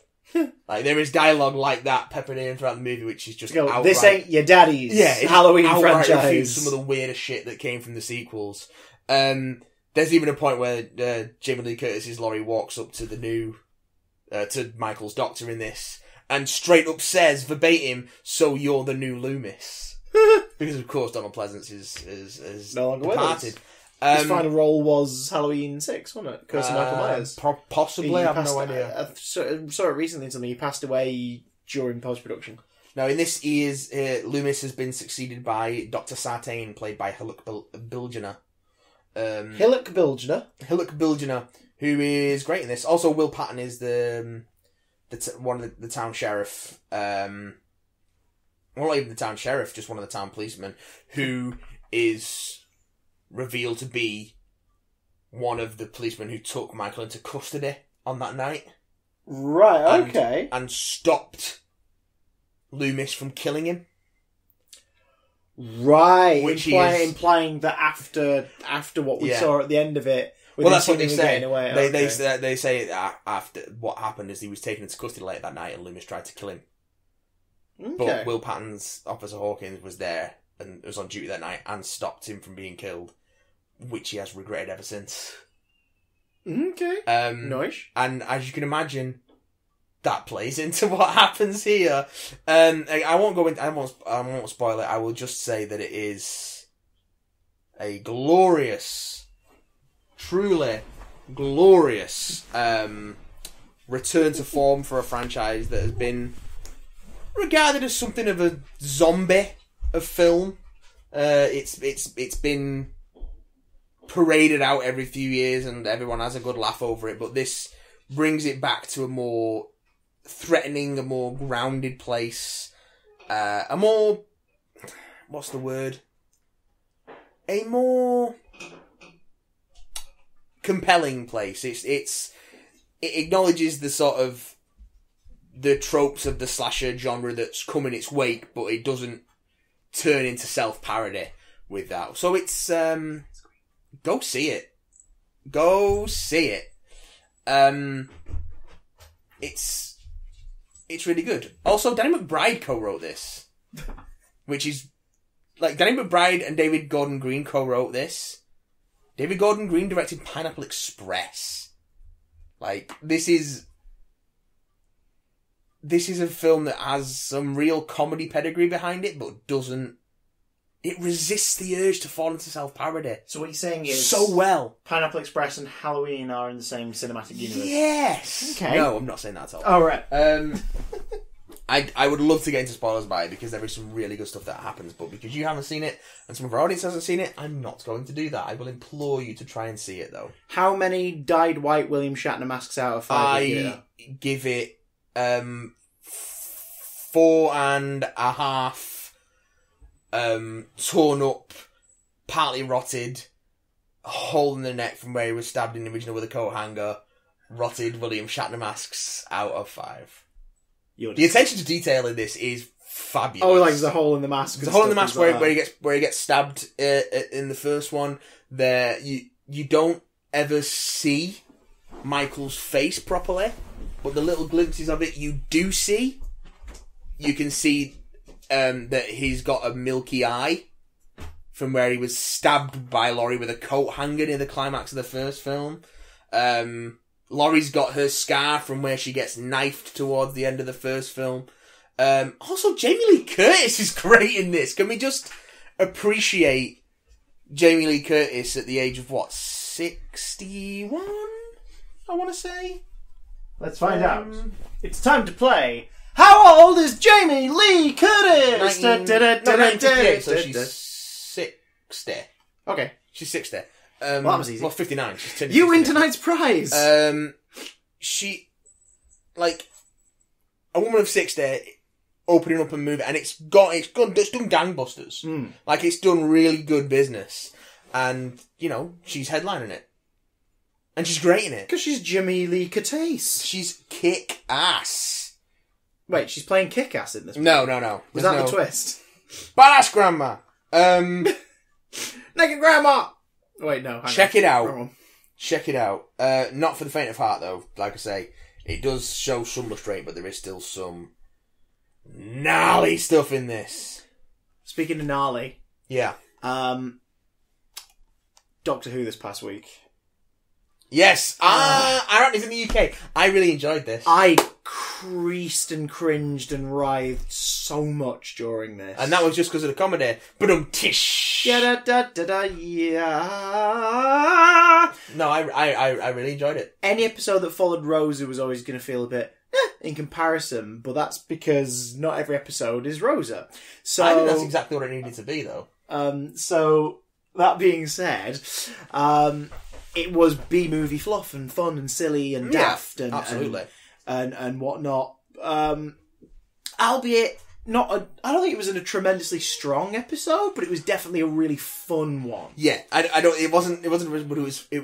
S2: Like, there is dialogue like that peppered in throughout the movie, which is just outright...
S1: This ain't your daddy's Halloween franchise.
S2: Some of the weirdest shit that came from the sequels. There's even a point where Jamie Lee Curtis's Laurie walks up to the new... to Michael's doctor in this, and straight up says, verbatim, "So you're the new Loomis." Because, of course, Donald Pleasance is
S1: no longer
S2: departed.
S1: His final role was Halloween 6, wasn't it? Curse of Michael Myers.
S2: Possibly, I have no idea.
S1: I saw it recently in something. He passed away during post-production.
S2: Now, in this, Loomis has been succeeded by Dr. Sartain, played by Hillock Bilgener.
S1: Hillock
S2: Bilgener, who is great in this. Also, Will Patton is the town sheriff. Well, not even the town sheriff, just one of the town policemen, who is revealed to be one of the policemen who took Michael into custody on that night.
S1: Right, okay.
S2: And stopped Loomis from killing him.
S1: Right, implying that after what we saw at the end of it,
S2: well, that's what they say.
S1: Away.
S2: They say after what happened is he was taken into custody late that night, and Loomis tried to kill him.
S1: Okay.
S2: But Will Patton's Officer Hawkins was there and was on duty that night and stopped him from being killed, which he has regretted ever since.
S1: Okay. Nice.
S2: And as you can imagine, that plays into what happens here. I won't go into. I won't spoil it. I will just say that it is a glorious, truly glorious return to form for a franchise that has been regarded as something of a zombie of film It's been paraded out every few years and everyone has a good laugh over it, but this brings it back to a more threatening, a more grounded place, a more, what's the word? A more compelling place. It acknowledges the sort of the tropes of the slasher genre that's come in its wake, but it doesn't turn into self-parody with that. So it's go see it. Go see it. It's really good. Also, Danny McBride co-wrote this, which is like Danny McBride and David Gordon Green co-wrote this. David Gordon Green directed Pineapple Express. Like, this is a film that has some real comedy pedigree behind it, but doesn't. It resists the urge to fall into self-parody.
S1: So what you're saying is...
S2: so well.
S1: Pineapple Express and Halloween are in the same cinematic universe?
S2: Yes!
S1: Okay.
S2: No, I'm not saying that at all.
S1: Oh, right.
S2: I would love to get into spoilers by it, because there is some really good stuff that happens, but because you haven't seen it, and some of our audience hasn't seen it, I'm not going to do that. I will implore you to try and see it, though.
S1: How many dyed white William Shatner masks out of 5?
S2: I give it 4.5 torn up, partly rotted, hole in the neck from where he was stabbed in the original with a coat hanger, rotted William Shatner masks out of 5. The attention to detail in this is fabulous.
S1: Oh, like there's a hole in the mask.
S2: There's a hole in the mask where he gets stabbed in the first one. There, you don't ever see Michael's face properly, but the little glimpses of it you do see. You can see that he's got a milky eye from where he was stabbed by Laurie with a coat hanger near the climax of the first film. Laurie's got her scar from where she gets knifed towards the end of the first film. Also, Jamie Lee Curtis is great in this. Can we just appreciate Jamie Lee Curtis at the age of, 61? I want to say?
S1: Let's find out. It's time to play. How old is Jamie Lee Curtis?
S2: 1958, so she's 60.
S1: Okay.
S2: She's 60.
S1: Well, that was easy.
S2: Well, 59. She's turning
S1: You
S2: 60.
S1: win tonight's prize!
S2: She, like, a woman of 60 opening up a movie, and it's done gangbusters.
S1: Mm.
S2: Like, it's done really good business. And, you know, she's headlining it. And she's great in it.
S1: Because she's Jamie Lee Curtis.
S2: She's kick-ass.
S1: Wait, she's playing kick-ass in this movie?
S2: No.
S1: Was that the twist?
S2: Badass Grandma!
S1: Naked Grandma! Wait, no.
S2: Check it out. Check it out. Not for the faint of heart, though. Like I say, it does show some restraint, but there is still some gnarly stuff in this.
S1: Speaking of gnarly,
S2: yeah.
S1: Doctor Who this past week.
S2: Yes, Arachnids in the UK. I really enjoyed this.
S1: I creased and cringed and writhed so much during this.
S2: And that was just because of the comedy. Tish.
S1: Yeah.
S2: No, I really enjoyed it.
S1: Any episode that followed Rosa was always going to feel a bit in comparison, but that's because not every episode is Rosa. So
S2: I think that's exactly what it needed to be, though.
S1: So that being said, it was B-movie fluff and fun and silly and daft and
S2: absolutely
S1: and whatnot. Albeit not, I don't think it was a tremendously strong episode, but it was definitely a really fun one.
S2: Yeah, I don't. It wasn't. But it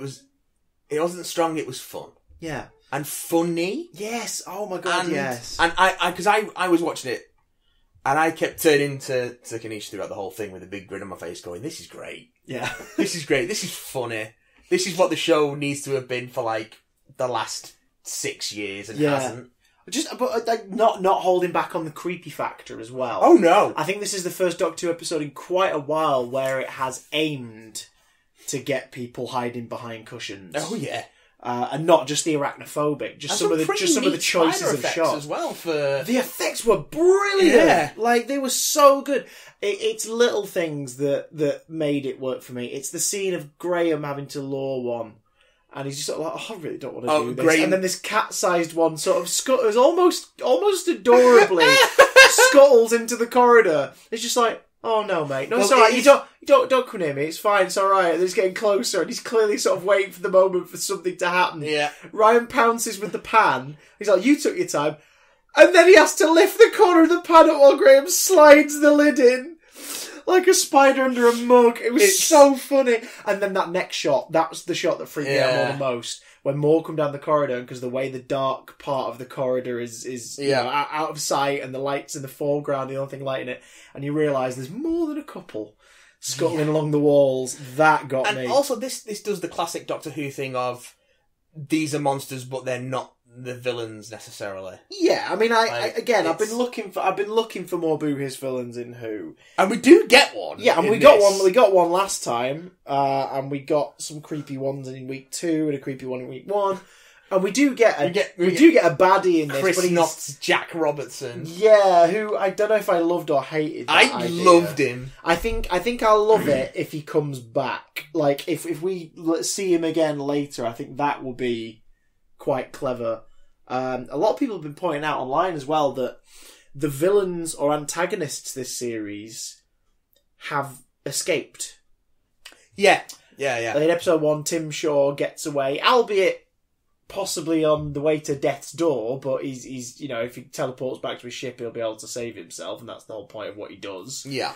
S2: wasn't strong. It was fun.
S1: Yeah,
S2: and funny.
S1: Yes. Oh my god. Yes.
S2: And because I was watching it, and I kept turning to Kanish throughout the whole thing with a big grin on my face, going, "This is great.
S1: Yeah,
S2: this is great. This is funny. This is what the show needs to have been for like the last 6 years and hasn't."
S1: But like, not holding back on the creepy factor as well.
S2: Oh no!
S1: I think this is the first Doctor Who episode in quite a while where it has aimed to get people hiding behind cushions.
S2: Oh yeah,
S1: and not just the arachnophobic, just some of the choices of shot
S2: as well. For
S1: the effects were brilliant. Yeah. Like they were so good. It's little things that made it work for me. It's the scene of Graham having to lure one. And he's just sort of like, I really don't want to do this. Graham. And then this cat-sized one sort of scuttles, almost adorably, scuttles into the corridor. It's just like, Oh no, mate. No,
S2: Well,
S1: it's alright.
S2: it
S1: You don't come near me. It's fine. It's alright. And he's getting closer, and he's clearly sort of waiting for the moment for something to happen.
S2: Yeah.
S1: Ryan pounces with the pan. He's like, "You took your time," and then he has to lift the corner of the pan up while Graham slides the lid in like a spider under a mug. It was so funny. And then that next shot, that's the shot that freaked me out more than most. When more come down the corridor, because the way the dark part of the corridor is you know, out of sight, and the lights in the foreground, the only thing lighting it, and you realise there's more than a couple scuttling along the walls. That got me.
S2: And also, this does the classic Doctor Who thing of these are monsters, but they're not the villains necessarily.
S1: Yeah, I mean, I've been looking for more Boo Hiss villains in Who,
S2: and we do get one.
S1: Yeah, and we got one. We got one last time, and we got some creepy ones in week 2 and a creepy one in week 1, and we do get a baddie in this.
S2: Chris Knott's Jack Robertson.
S1: Yeah, who I don't know if I loved or hated. I
S2: loved him.
S1: I think I'll love it if he comes back. Like if we see him again later, I think that will be quite clever. A lot of people have been pointing out online as well that the villains or antagonists this series have escaped.
S2: Yeah.
S1: In episode 1, Tim Shaw gets away, albeit possibly on the way to death's door, but he's you know, if he teleports back to his ship, he'll be able to save himself, and that's the whole point of what he does.
S2: Yeah.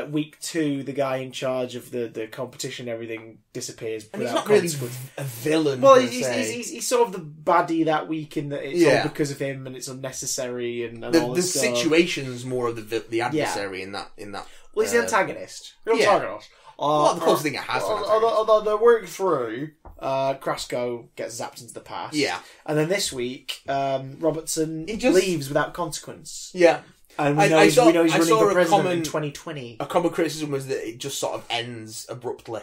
S1: Week 2, the guy in charge of the competition and everything disappears.
S2: And he's not really a villain.
S1: Well, he's sort of the baddie that week in that it's all because of him and it's unnecessary and all this stuff.
S2: The situation's more of the adversary in that.
S1: Well, he's the antagonist. Antagonist.
S2: The closest thing it has.
S1: Although they're working through, Krasko gets zapped into the past.
S2: Yeah.
S1: And then this week, Robertson leaves without consequence.
S2: Yeah.
S1: And we know he's running for president in 2020.
S2: A common criticism was that it just sort of ends abruptly.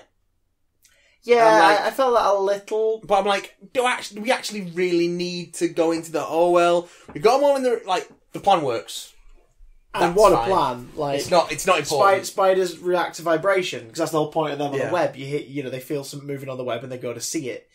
S1: Yeah, I felt that a little.
S2: But I'm like, do we actually really need to go into the, we got them all in the plan works.
S1: And what a plan! Like
S2: it's not important.
S1: Spiders react to vibration because that's the whole point of them on the web. They feel something moving on the web and they go to see it.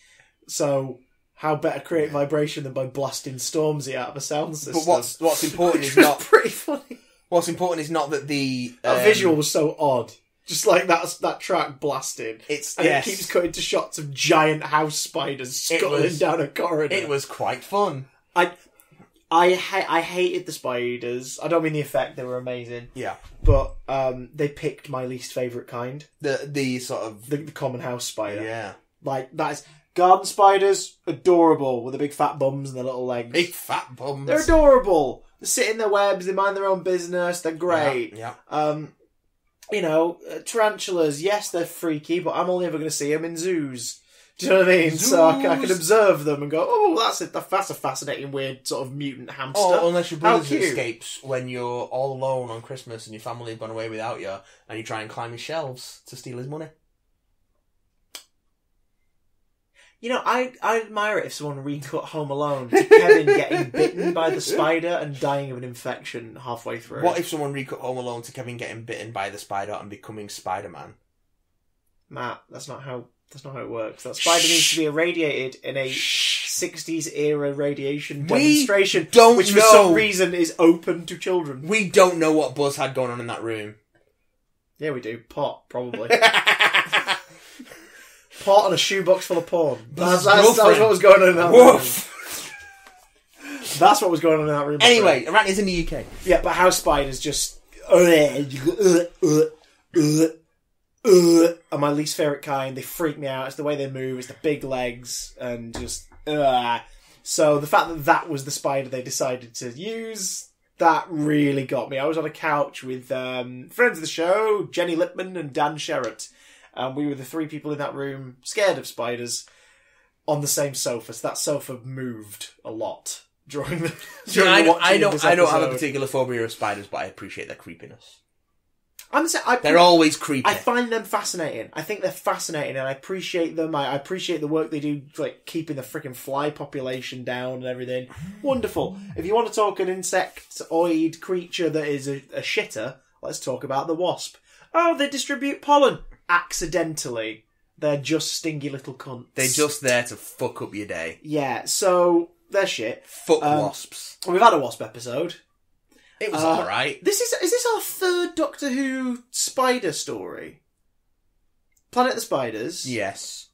S1: So how better create vibration than by blasting Stormzy out of a sound system?
S2: But what's important is not
S1: pretty funny.
S2: What's important is not that the
S1: visual was so odd. Just like that track blasted. It keeps cutting to shots of giant house spiders scuttling down a corridor.
S2: It was quite fun.
S1: I hated the spiders. I don't mean the effect; they were amazing.
S2: Yeah,
S1: but they picked my least favourite kind.
S2: The sort of
S1: the common house spider.
S2: Yeah,
S1: like that is garden spiders, adorable with the big fat bums and the little legs.
S2: Big fat bums.
S1: They're adorable. They sit in their webs. They mind their own business. They're great.
S2: Yeah.
S1: Tarantulas. Yes, they're freaky, but I'm only ever going to see them in zoos. Do you know what I mean? Zoos. So I can observe them and go, oh, that's a fascinating, weird sort of mutant hamster.
S2: Oh, unless your brother escapes when you're all alone on Christmas and your family have gone away without you, and you try and climb his shelves to steal his money.
S1: You know, I admire it if someone recut Home Alone to Kevin getting bitten by the spider and dying of an infection halfway through.
S2: What if someone recut Home Alone to Kevin getting bitten by the spider and becoming Spider-Man?
S1: Matt, that's not how it works. That spider needs to be irradiated in a 60s era radiation demonstration, which for some reason is open to children.
S2: We don't know what Buzz had going on in that room.
S1: Yeah, we do. Pot, probably. Pot and a shoebox full of porn. That was what was going on in that room. That's what was going on in that room.
S2: Anyway, Arachnids in the UK.
S1: Yeah, but house spiders just... are my least favourite kind. They freak me out. It's the way they move. It's the big legs. And just... So the fact that was the spider they decided to use, that really got me. I was on a couch with friends of the show, Jenny Lipman and Dan Sherratt. And we were the 3 people in that room, scared of spiders, on the same sofa. So that sofa moved a lot during the
S2: I don't have a particular phobia of spiders, but I appreciate their creepiness. They're always creepy.
S1: I find them fascinating. I think they're fascinating, and I appreciate them. I appreciate the work they do, like keeping the freaking fly population down and everything. Wonderful. If you want to talk an insectoid creature that is a shitter, let's talk about the wasp. Oh, they distribute pollen. Accidentally. They're just stingy little cunts.
S2: They're just there to fuck up your day.
S1: Yeah, so they're shit.
S2: Fuck wasps.
S1: We've had a wasp episode.
S2: It was alright.
S1: Is this our third Doctor Who spider story? Planet of the Spiders.
S2: Yes.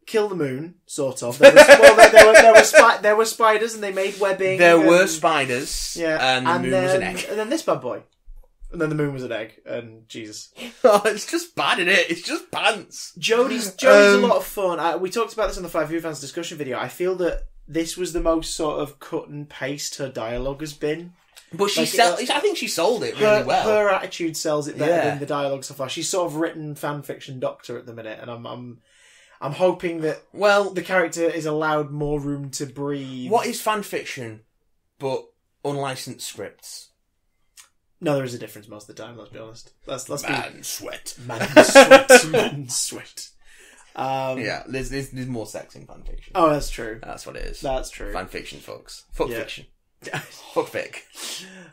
S1: Kill the Moon, sort of. There were spiders and they made webbing.
S2: There were spiders.
S1: Yeah.
S2: And the moon was an egg.
S1: And then this bad boy. And then the moon was an egg. And Jesus.
S2: Oh, it's just bad, isn't it? It's just pants.
S1: Jodie's a lot of fun. We talked about this on the 5 Who Fans discussion video. I feel that this was the most sort of cut and paste her dialogue has been.
S2: But I think she sold it really well.
S1: Her attitude sells it better than the dialogue so far. She's sort of written fan fiction Doctor at the minute, and I'm hoping that the character is allowed more room to breathe.
S2: What is fan fiction, but unlicensed scripts?
S1: No, there is a difference most of the time. Let's be honest.
S2: Sweat.
S1: Man sweat.
S2: There's more sex in fan fiction.
S1: Oh, that's true.
S2: That's what it is.
S1: That's true.
S2: Fan fiction, folks. Fuck fiction. Fuck fic.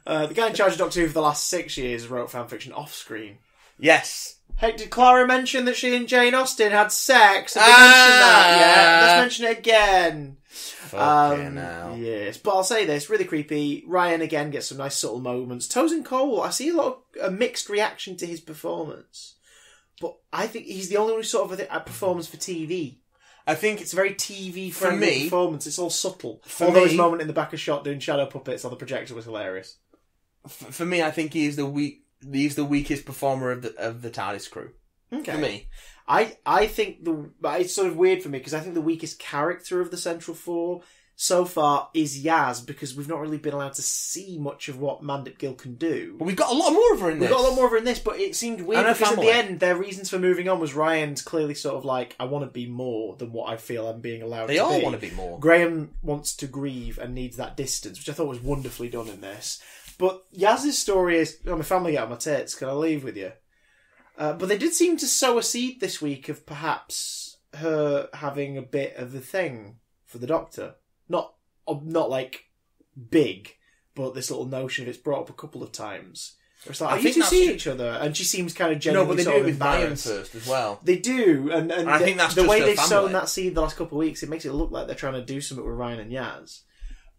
S1: The guy in charge of Doctor Who for the last 6 years wrote fan fiction off screen.
S2: Yes.
S1: Hey, did Clara mention that she and Jane Austen had sex? Have we mentioned that yet? Let's mention it again.
S2: Fucking hell.
S1: Yes, but I'll say this, really creepy. Ryan again gets some nice subtle moments. Tosin Cole, I see a mixed reaction to his performance. But I think he's the only one who sort of a performance for TV. I think it's a very TV-friendly performance. It's all subtle. Although his moment in the back of shot doing shadow puppets on the projector was hilarious.
S2: For me, I think he's the weakest performer of the TARDIS crew.
S1: Okay.
S2: For me.
S1: I think it's sort of weird for me because I think the weakest character of the Central Four so far is Yaz, because we've not really been allowed to see much of what Mandip Gill can do.
S2: But we've got a lot more of her in this.
S1: But it seemed weird because at the end, their reasons for moving on was Ryan's clearly sort of like, I want to be more than what I feel I'm being allowed to be.
S2: They all want to be more.
S1: Graham wants to grieve and needs that distance, which I thought was wonderfully done in this. But Yaz's story is, my family get on my tits, can I leave with you? But they did seem to sow a seed this week of perhaps her having a bit of a thing for the Doctor. Not like big, but this little notion of it's brought up a couple of times. It's like, I think you see each other, and she seems kind of genuinely.
S2: No, but they do it with Ryan first as well.
S1: They do, and
S2: I think that's
S1: the
S2: just
S1: way they've
S2: family.
S1: sown that seed the last couple of weeks. It makes it look like they're trying to do something with Ryan and Yaz,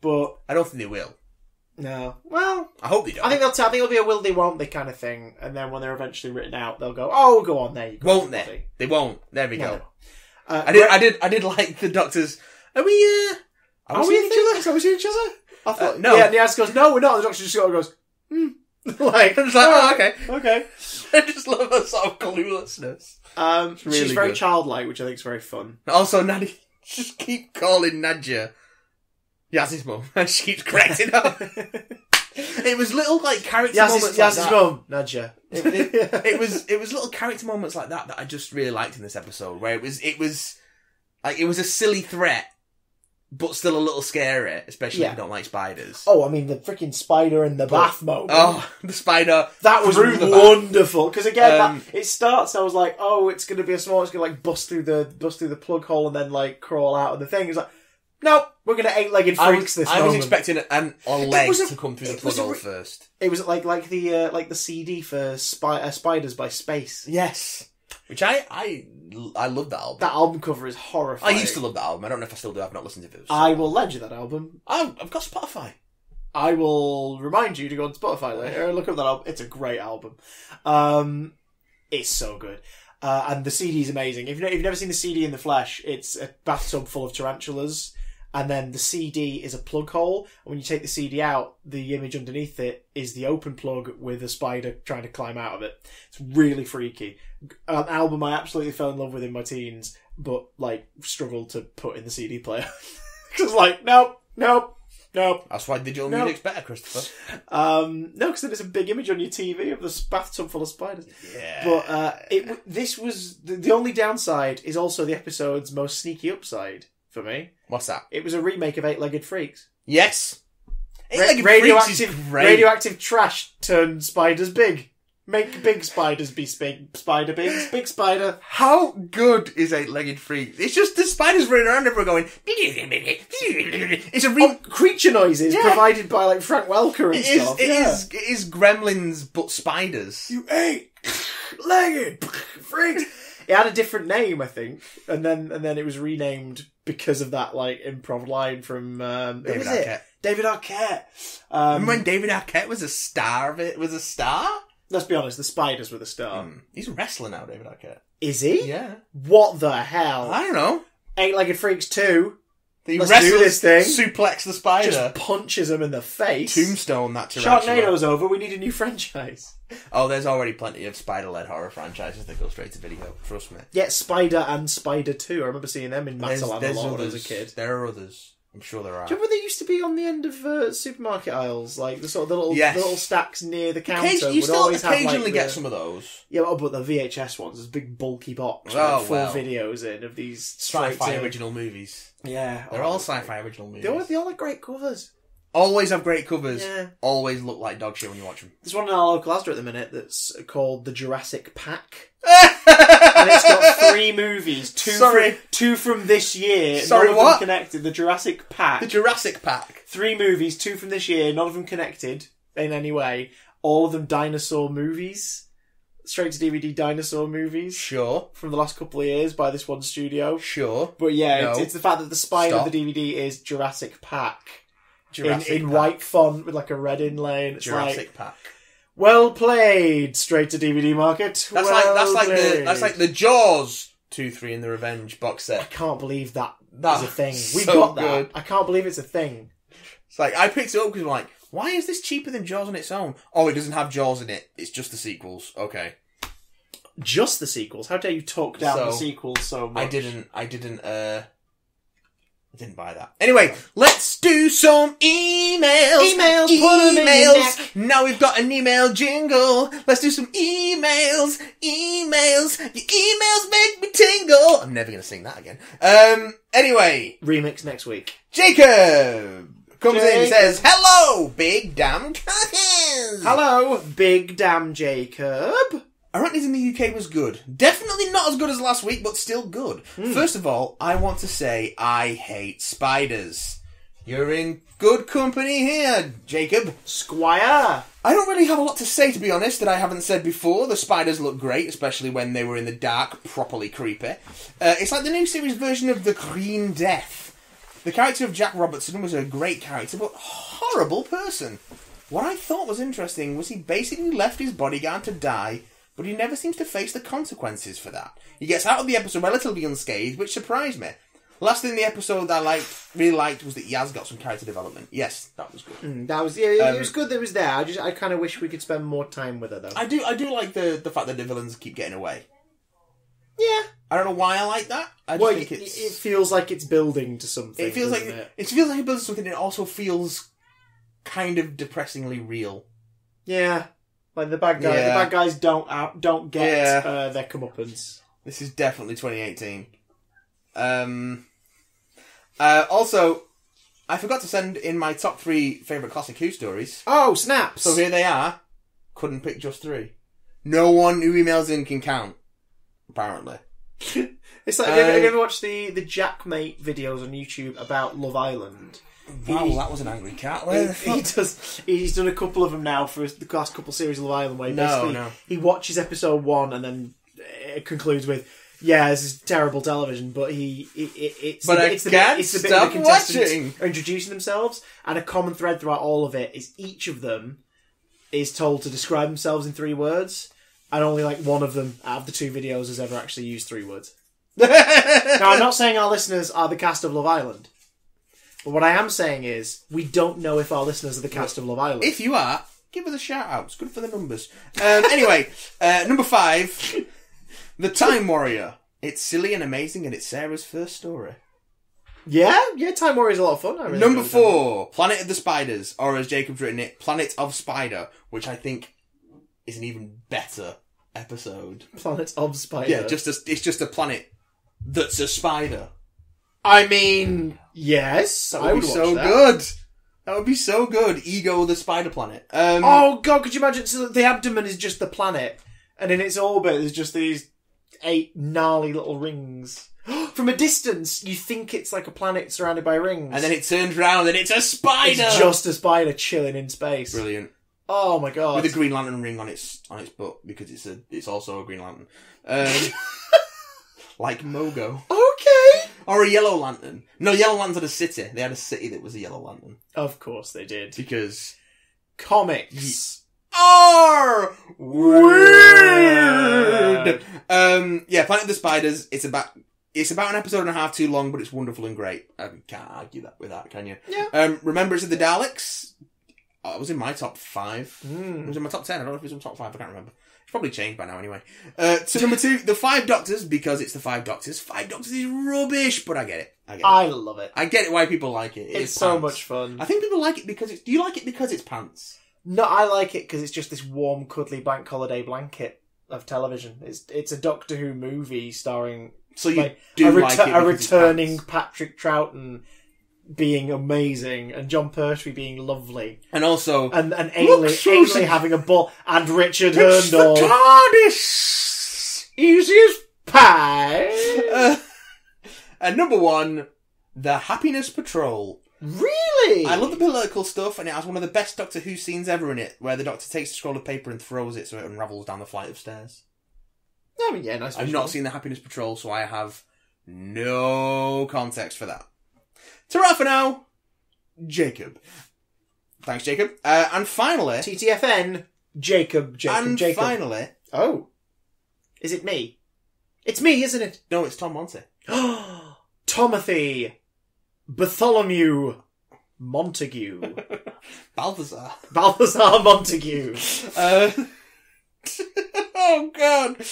S1: but
S2: I don't think they will.
S1: No, well,
S2: I hope they don't.
S1: I think it'll be a will they won't they kind of thing, and then when they're eventually written out, they'll go, "Oh, go on, there you go."
S2: Won't they? They won't. There we go. I did like the Doctor's. Are we seeing each other?
S1: Are we seeing each other? I thought
S2: no.
S1: Yeah, and the Yaz goes, "No, we're not." The Doctor just sort of goes, like,
S2: I'm just like, oh, okay.
S1: I
S2: just love her sort of cluelessness.
S1: Really she's very childlike, which I think is very fun.
S2: Also, Nadia, just keep calling Nadia Yaz's mum, and she keeps correcting her. It was little character moments like that.
S1: Mum, Nadia.
S2: It was little character moments like that I just really liked in this episode, where it was a silly threat, but still a little scary, especially if you don't like spiders.
S1: Oh, I mean, the freaking spider in the bath moment.
S2: Oh, the spider.
S1: That was wonderful. Because again, it starts, I was like, oh, it's going to be it's going to bust through the plug hole and then crawl out of the thing. It's like, nope, we're going to 8-legged freaks this moment.
S2: I was expecting a leg to come through the plug hole first.
S1: It was like the CD for Spiders by Space.
S2: Yes. Which I love that album.
S1: That album cover is horrifying.
S2: I used to love that album. I don't know if I still do. I've not listened to it.
S1: I will lend you that album.
S2: I've got Spotify.
S1: I will remind you to go on Spotify later and look up that album. It's a great album. It's so good. And the CD is amazing. If you've never seen the CD in the flesh, it's a bathtub full of tarantulas. And then the CD is a plug hole. And when you take the CD out, the image underneath it is the open plug with a spider trying to climb out of it. It's really freaky. An album I absolutely fell in love with in my teens, but struggled to put in the CD player. Because nope.
S2: That's why digital music's better, Christopher.
S1: No, because then it's a big image on your TV of this bathtub full of spiders.
S2: Yeah.
S1: But this was the only downside is also the episode's most sneaky upside for me.
S2: What's that?
S1: It was a remake of 8-Legged Freaks.
S2: Yes. 8-Legged Freaks is great.
S1: Radioactive trash turned spiders big. Make big spiders be spider bigs. Big spider.
S2: How good is 8-Legged Freaks? It's just the spiders running around everywhere going. It's a
S1: creature noises provided by Frank Welker and stuff.
S2: It is gremlins but spiders.
S1: You 8-Legged Freaks. It had a different name, I think, and then it was renamed because of that like improv line from
S2: David Arquette.
S1: David Arquette.
S2: Remember when David Arquette was a star of it? Was a star?
S1: Let's be honest, the Spiders were the star.
S2: He's a wrestler now, David Arquette.
S1: Is he?
S2: Yeah.
S1: What the hell?
S2: I don't know.
S1: Eight-Legged Freaks 2.
S2: Let's
S1: do this thing.
S2: Suplex the spider.
S1: Just punches him in the face.
S2: Tombstone that tarantula.
S1: Sharknado's over. We need a new franchise.
S2: Oh, there's already plenty of spider-led horror franchises that go straight to video. Trust me.
S1: Yeah, Spider and Spider 2. I remember seeing them in Matalan a lot when I was a kid.
S2: There are others. I'm sure there are.
S1: Do you remember they used to be on the end of supermarket aisles? Like, the little stacks near the counter.
S2: You still
S1: always
S2: occasionally
S1: have,
S2: get some of those.
S1: Yeah, but the VHS ones, this big bulky box with four videos in of these
S2: sci-fi original movies.
S1: Yeah.
S2: They're all sci-fi original movies.
S1: They all have great covers.
S2: Always have great covers.
S1: Yeah.
S2: Always look like dog shit when you watch them.
S1: There's one in our local Asda at the minute that's called the Jurassic Pack. And it's got 3 movies. Two from this year.
S2: Sorry,
S1: none of them connected. The Jurassic Pack.
S2: The Jurassic Pack.
S1: 3 movies, 2 from this year, none of them connected in any way. All of them dinosaur movies. Straight to DVD dinosaur movies.
S2: Sure.
S1: From the last couple of years by this one studio.
S2: Sure.
S1: But yeah, it's the fact that the spine of the DVD is Jurassic Pack. In white font with like a red inlay. And it's
S2: Jurassic Pack.
S1: Well played, straight to DVD market.
S2: That's like the Jaws 2, 3 and the Revenge box set.
S1: I can't believe that is a thing. We've
S2: so
S1: got that.
S2: Good.
S1: I can't believe it's a thing.
S2: It's like I picked it up because I'm like, why is this cheaper than Jaws on its own? Oh, it doesn't have Jaws in it. It's just the sequels. Okay.
S1: Just the sequels? How dare you talk down the sequels so much?
S2: I didn't buy that. Anyway, let's do some emails. Emails. Now we've got an email jingle. Let's do some emails. Your emails make me tingle. I'm never going to sing that again. Anyway.
S1: Remix next week.
S2: Jacob comes in and says, hello, big damn cutters.
S1: Hello, big damn Jacob.
S2: Arachnids in the UK was good. Definitely not as good as last week, but still good. First of all, I want to say I hate spiders. You're in good company here, Jacob.
S1: Squire.
S2: I don't really have a lot to say, to be honest, that I haven't said before. The spiders look great, especially when they were in the dark, properly creepy. It's like the new series version of The Green Death. The character of Jack Robertson was a great character, but horrible person. What I thought was interesting was he basically left his bodyguard to die, but he never seems to face the consequences for that. He gets out of the episode relatively unscathed, which surprised me. Last thing in the episode that I really liked was that Yaz got some character development. Yes, that was good.
S1: It was good that it was there. I kind of wish we could spend more time with her though.
S2: I do like the fact that the villains keep getting away.
S1: Yeah.
S2: I don't know why I like that. I just think it
S1: feels like it's building to something.
S2: It feels like it feels like it builds something. It also feels kind of depressingly real.
S1: Yeah. Like the bad guys don't get their comeuppance.
S2: This is definitely 2018. Also, I forgot to send in my top 3 favourite classic Who stories.
S1: Oh, snaps!
S2: So here they are. Couldn't pick just 3. No one who emails in can count. Apparently.
S1: It's like, have you ever watched the Jackmate videos on YouTube about Love Island?
S2: Wow, that was an angry cat.
S1: He's done a couple of them now for the last couple of series of Love Island where he watches episode 1 and then it concludes with, yeah, this is terrible television, but it's the bit of the contestants are introducing themselves, and a common thread throughout all of it is each of them is told to describe themselves in 3 words, and only like one of them out of the 2 videos has ever actually used 3 words. Now, I'm not saying our listeners are the cast of Love Island. But what I am saying is, we don't know if our listeners are the cast of Love Island.
S2: If you are, give us a shout out. It's good for the numbers. Anyway, number 5, The Time Warrior. It's silly and amazing, and it's Sarah's first story.
S1: Yeah, Time Warrior is a lot of fun.
S2: Number 4, Planet of the Spiders, or as Jacob's written it, Planet of Spider, which I think is an even better episode.
S1: Planet of Spider.
S2: Yeah, it's just a planet that's a spider.
S1: I mean, yes, I would watch that.
S2: Good. That would be so good. Ego, the spider planet.
S1: Oh god, could you imagine? So the abdomen is just the planet, and in its orbit there's just these 8 gnarly little rings. From a distance, you think it's like a planet surrounded by rings,
S2: and then it turns round and it's a spider.
S1: It's just a spider chilling in space.
S2: Brilliant.
S1: Oh my god!
S2: With a Green Lantern ring on its butt because it's also a Green Lantern. like Mogo.
S1: Okay.
S2: Or a Yellow Lantern. No, Yellow Lanterns had a city. They had a city that was a Yellow Lantern.
S1: Of course they did.
S2: Because...
S1: Comics
S2: are weird! Yeah, Planet of the Spiders, it's about an episode and a half too long, but it's wonderful and great. Can't argue that with that, can you?
S1: Yeah.
S2: Remembrance of the Daleks? It was in my top 5.
S1: Mm.
S2: It was in my top 10. I don't know if it was in my top 5. I can't remember. It's probably changed by now anyway. To number 2, The Five Doctors, because it's The Five Doctors. Five Doctors is rubbish, but I get it.
S1: I love it.
S2: I get it why people like it.
S1: It's so much fun.
S2: I think people like it because it's... Do you like it because it's pants?
S1: No, I like it because it's just this warm, cuddly bank holiday blanket of television. It's a Doctor Who movie starring...
S2: So you a
S1: returning Patrick Troughton being amazing and John Pertwee being lovely,
S2: and also
S1: and Ainley having a ball, and Richard Hurndall.
S2: The TARDIS,
S1: easy as pie.
S2: And number 1, The Happiness Patrol.
S1: Really?
S2: I love the political stuff, and it has one of the best Doctor Who scenes ever in it, where the Doctor takes a scroll of paper and throws it so it unravels down the flight of stairs.
S1: I mean, yeah, nice.
S2: I've not seen The Happiness Patrol, so I have no context for that. Ta-ra for now, Jacob. Thanks, Jacob. And finally...
S1: TTFN, Jacob.
S2: And finally...
S1: Oh. Is it me? It's me, isn't it?
S2: No, it's Tom Monty.
S1: Tomothy. Bartholomew. Montague.
S2: Balthazar
S1: Montague.
S2: Oh, God.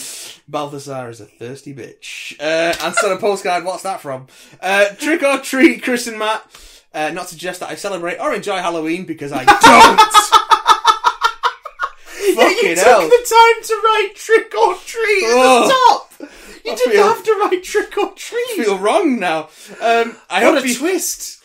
S2: Balthazar is a thirsty bitch. And sent a postcard. What's that from? Trick or treat, Chris and Matt. Not to suggest that I celebrate or enjoy Halloween, because I don't.
S1: You took the time to write trick or treat at the top. You didn't have to write trick or treat.
S2: I feel wrong now.
S1: What a twist.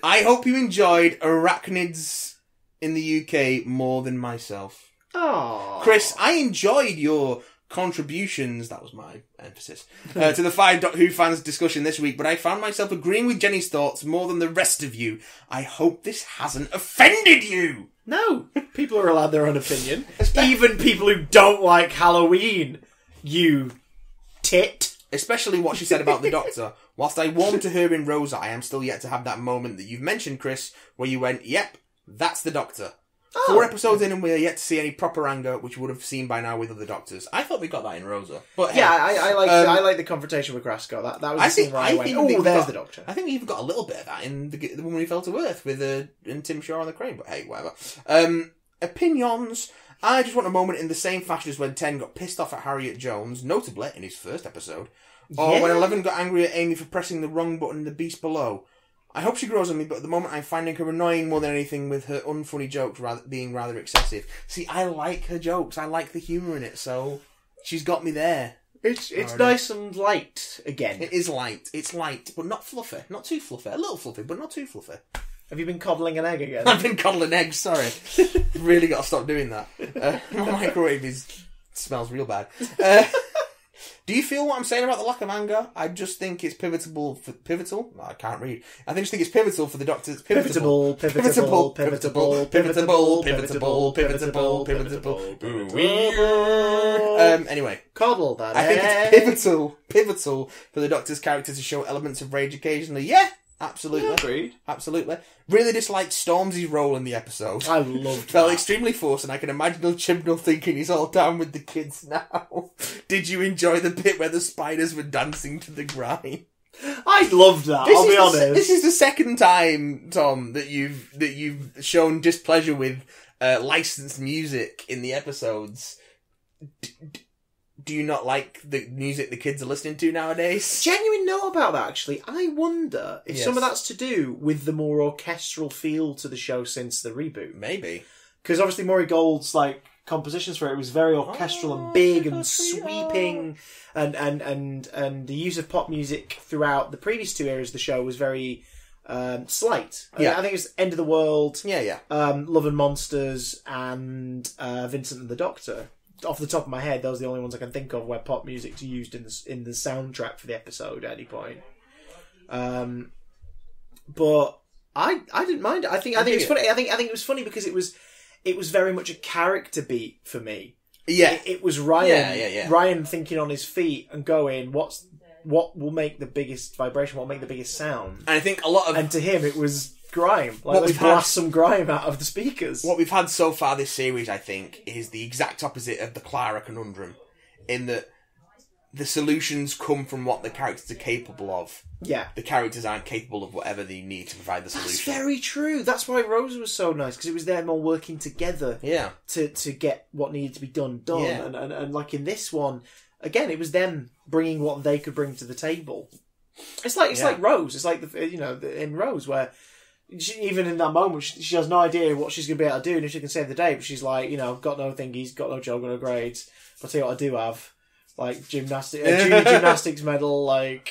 S2: I hope you enjoyed Arachnids in the UK more than myself.
S1: Oh,
S2: Chris, I enjoyed your contributions, that was my emphasis, to the 5 Doctor Who fans discussion this week, but I found myself agreeing with Jenny's thoughts more than the rest of you. I hope this hasn't offended you.
S1: No, people are allowed their own opinion. Even people who don't like Halloween, you tit.
S2: Especially what she said about the Doctor. Whilst I warmed to her in Rosa, I am still yet to have that moment that you've mentioned, Chris, where you went, yep, that's the Doctor. 4 episodes in and we're yet to see any proper anger, which we would have seen by now with other Doctors. I thought we got that in Rosa. But hey,
S1: yeah, I like the confrontation with Grasco. That was the scene where I went, oh, there's the Doctor.
S2: I think we even got a little bit of that in The Woman Who Fell to Earth with and Tim Shaw on the crane, but hey, whatever. Opinions. I just want a moment in the same fashion as when 10 got pissed off at Harriet Jones, notably in his first episode, or when 11 got angry at Amy for pressing the wrong button in The Beast Below. I hope she grows on me, but at the moment I'm finding her annoying more than anything, with her unfunny jokes being rather excessive. See, I like her jokes. I like the humour in it, so she's got me there.
S1: It's nice and light again.
S2: It is light. It's light, but not fluffy. Not too fluffy. A little fluffy, but not too fluffy.
S1: Have you been coddling an egg again?
S2: I've been coddling eggs, sorry. Really got to stop doing that. My microwave smells real bad. Do you feel what I'm saying about the lack of anger? I just think it's pivotal? No, I can't read. I just think it's pivotal for the Doctor's... Pivotal. Anyway.
S1: Coddle that
S2: I think it's pivotal for the Doctor's character to show elements of rage occasionally. Yeah, absolutely.
S1: Agreed.
S2: Absolutely. Really disliked Stormzy's role in the episode.
S1: I loved
S2: Felt
S1: that.
S2: extremely forced, and I can imagine Chibnall thinking he's all down with the kids now. Did you enjoy the bit where the spiders were dancing to the grime?
S1: I loved that, I'll be honest.
S2: This is the second time, Tom, that you've shown displeasure with licensed music in the episodes. Do you not like the music the kids are listening to nowadays?
S1: Genuine know about that, actually. I wonder if some of that's to do with the more orchestral feel to the show since the reboot.
S2: Maybe.
S1: Because obviously Maury Gold's compositions for it was very orchestral and big and sweeping, and the use of pop music throughout the previous 2 eras of the show was very slight. I think it was End of the World, Love and Monsters, and Vincent and the Doctor. Off the top of my head, those are the only ones I can think of where pop music's used in the soundtrack for the episode at any point. But I didn't mind it. I think it was funny. I think it was funny because it was very much a character beat for me.
S2: Yeah,
S1: it was Ryan.
S2: Yeah.
S1: Ryan thinking on his feet and going, "What's what will make the biggest vibration, what will make the biggest sound.
S2: And I think a lot of...
S1: And to him, it was grime. Like, let's blast some grime out of the speakers.
S2: What we've had so far this series, I think, is the exact opposite of the Clara conundrum, in that the solutions come from what the characters are capable of.
S1: Yeah.
S2: The characters aren't capable of whatever they need to provide the solution.
S1: That's very true. That's why Rose was so nice, because it was them all working together to get what needed to be done. Yeah. And like in this one, again, it was them bringing what they could bring to the table. It's like Rose. It's like, in Rose, where even in that moment, she has no idea what she's going to be able to do and if she can save the day, but she's like, got no thingies, got no job, got no grades. But I'll tell you what I do have. Like junior gymnastics medal, like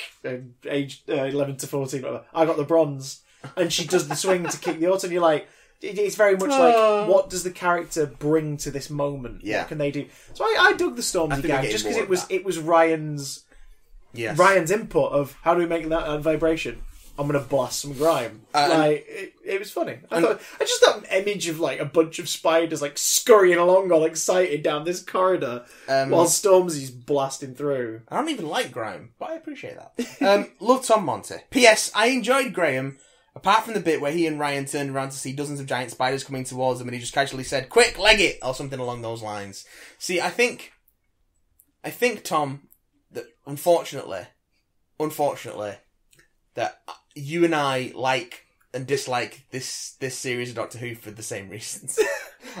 S1: age 11 to 14, whatever. I got the bronze, and she does the swing to kick the auto. And you're like, it's very much like, what does the character bring to this moment?
S2: Yeah.
S1: What can they do? So I dug the Stormzy gang just because it was Ryan's input of how do we make that vibration. I'm gonna blast some grime. It was funny. I just that image of like a bunch of spiders like scurrying along all excited down this corridor while Stormzy's blasting through.
S2: I don't even like grime, but I appreciate that. Love Tom Monty. P.S. I enjoyed Graham, apart from the bit where he and Ryan turned around to see dozens of giant spiders coming towards them, and he just casually said, "Quick, leg it," or something along those lines. See, I think Tom, that unfortunately, that you and I like and dislike this series of Doctor Who for the same reasons.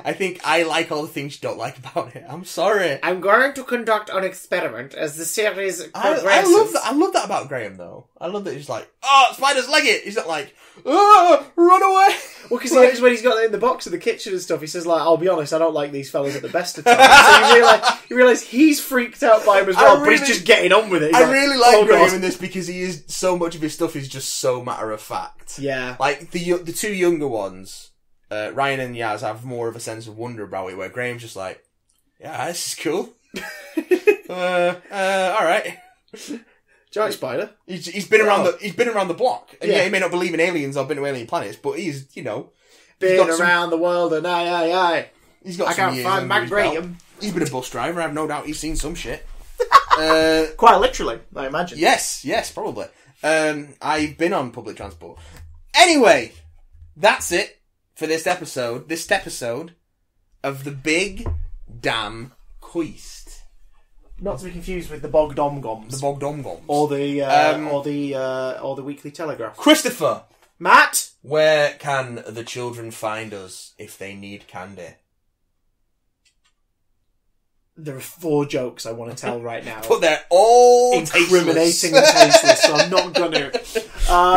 S2: I think I like all the things you don't like about it. I'm sorry.
S1: I'm going to conduct an experiment as the series progresses.
S2: I love that about Graham, though. I love that he's like, "Oh, spiders, leg it!" He's not like, "Oh, run away!"
S1: Well, because when he's got it in the box of the kitchen and stuff, he says, like, "I'll be honest, I don't like these fellas at the best of times." So you realise he's freaked out by him as well, but he's just getting on with it.
S2: I really like Graham in this because he is, so much of his stuff is just so matter of fact.
S1: Yeah.
S2: Like, the two younger ones, Ryan and Yaz, have more of a sense of wonder about it, where Graham's just like, "Yeah, this is cool." Alright.
S1: Giant spider.
S2: He's been around the block, and he may not believe in aliens or been to alien planets, but he's been
S1: around the world and aye.
S2: He's got.
S1: I can't find Mac Graham.
S2: He's been a bus driver. I've no doubt he's seen some shit.
S1: Quite literally, I imagine.
S2: Yes, probably. I've been on public transport. Anyway, that's it for this episode. This episode of the Big Damn Quest.
S1: Not to be confused with the Bogdomgoms.
S2: The Bogdomgoms.
S1: Or the Weekly Telegraph.
S2: Christopher!
S1: Matt!
S2: Where can the children find us if they need candy?
S1: There are 4 jokes I want to tell right now.
S2: But they're all
S1: incriminating and tasteless, so I'm not going to.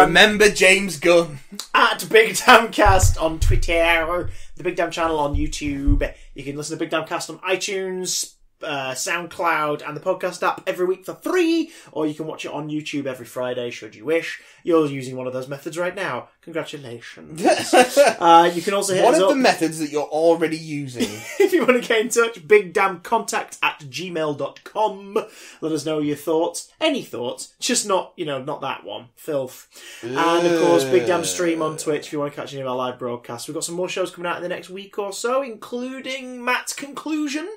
S2: Remember James Gunn.
S1: At Big Damn Cast on Twitter. The Big Damn channel on YouTube. You can listen to Big Damn Cast on iTunes, SoundCloud, and the podcast app every week for free, or you can watch it on YouTube every Friday should you wish. You're using one of those methods right now. Congratulations. You can also hit
S2: one
S1: us
S2: of
S1: up
S2: the methods that you're already using.
S1: If you want to get in touch, bigdamncontact@gmail.com. Let us know your thoughts. Any thoughts, just not that one. Filth. And of course, Big Damn Stream on Twitch if you want to catch any of our live broadcasts. We've got some more shows coming out in the next week or so, including Matt's Conclusion.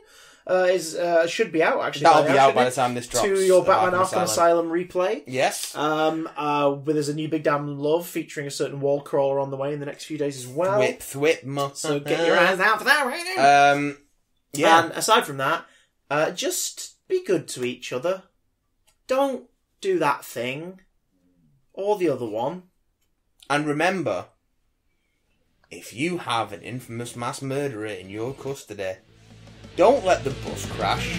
S1: Should be out actually.
S2: That'll be out by the time this drops.
S1: To your Batman Arkham Asylum replay.
S2: Yes.
S1: There's a new Big Damn Love featuring a certain wall crawler on the way in the next few days as well.
S2: Thwip.
S1: So get your hands out for that right now.
S2: Yeah.
S1: And aside from that, just be good to each other. Don't do that thing or the other one. And remember, if you have an infamous mass murderer in your custody, don't let the bus crash.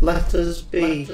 S1: Let us be.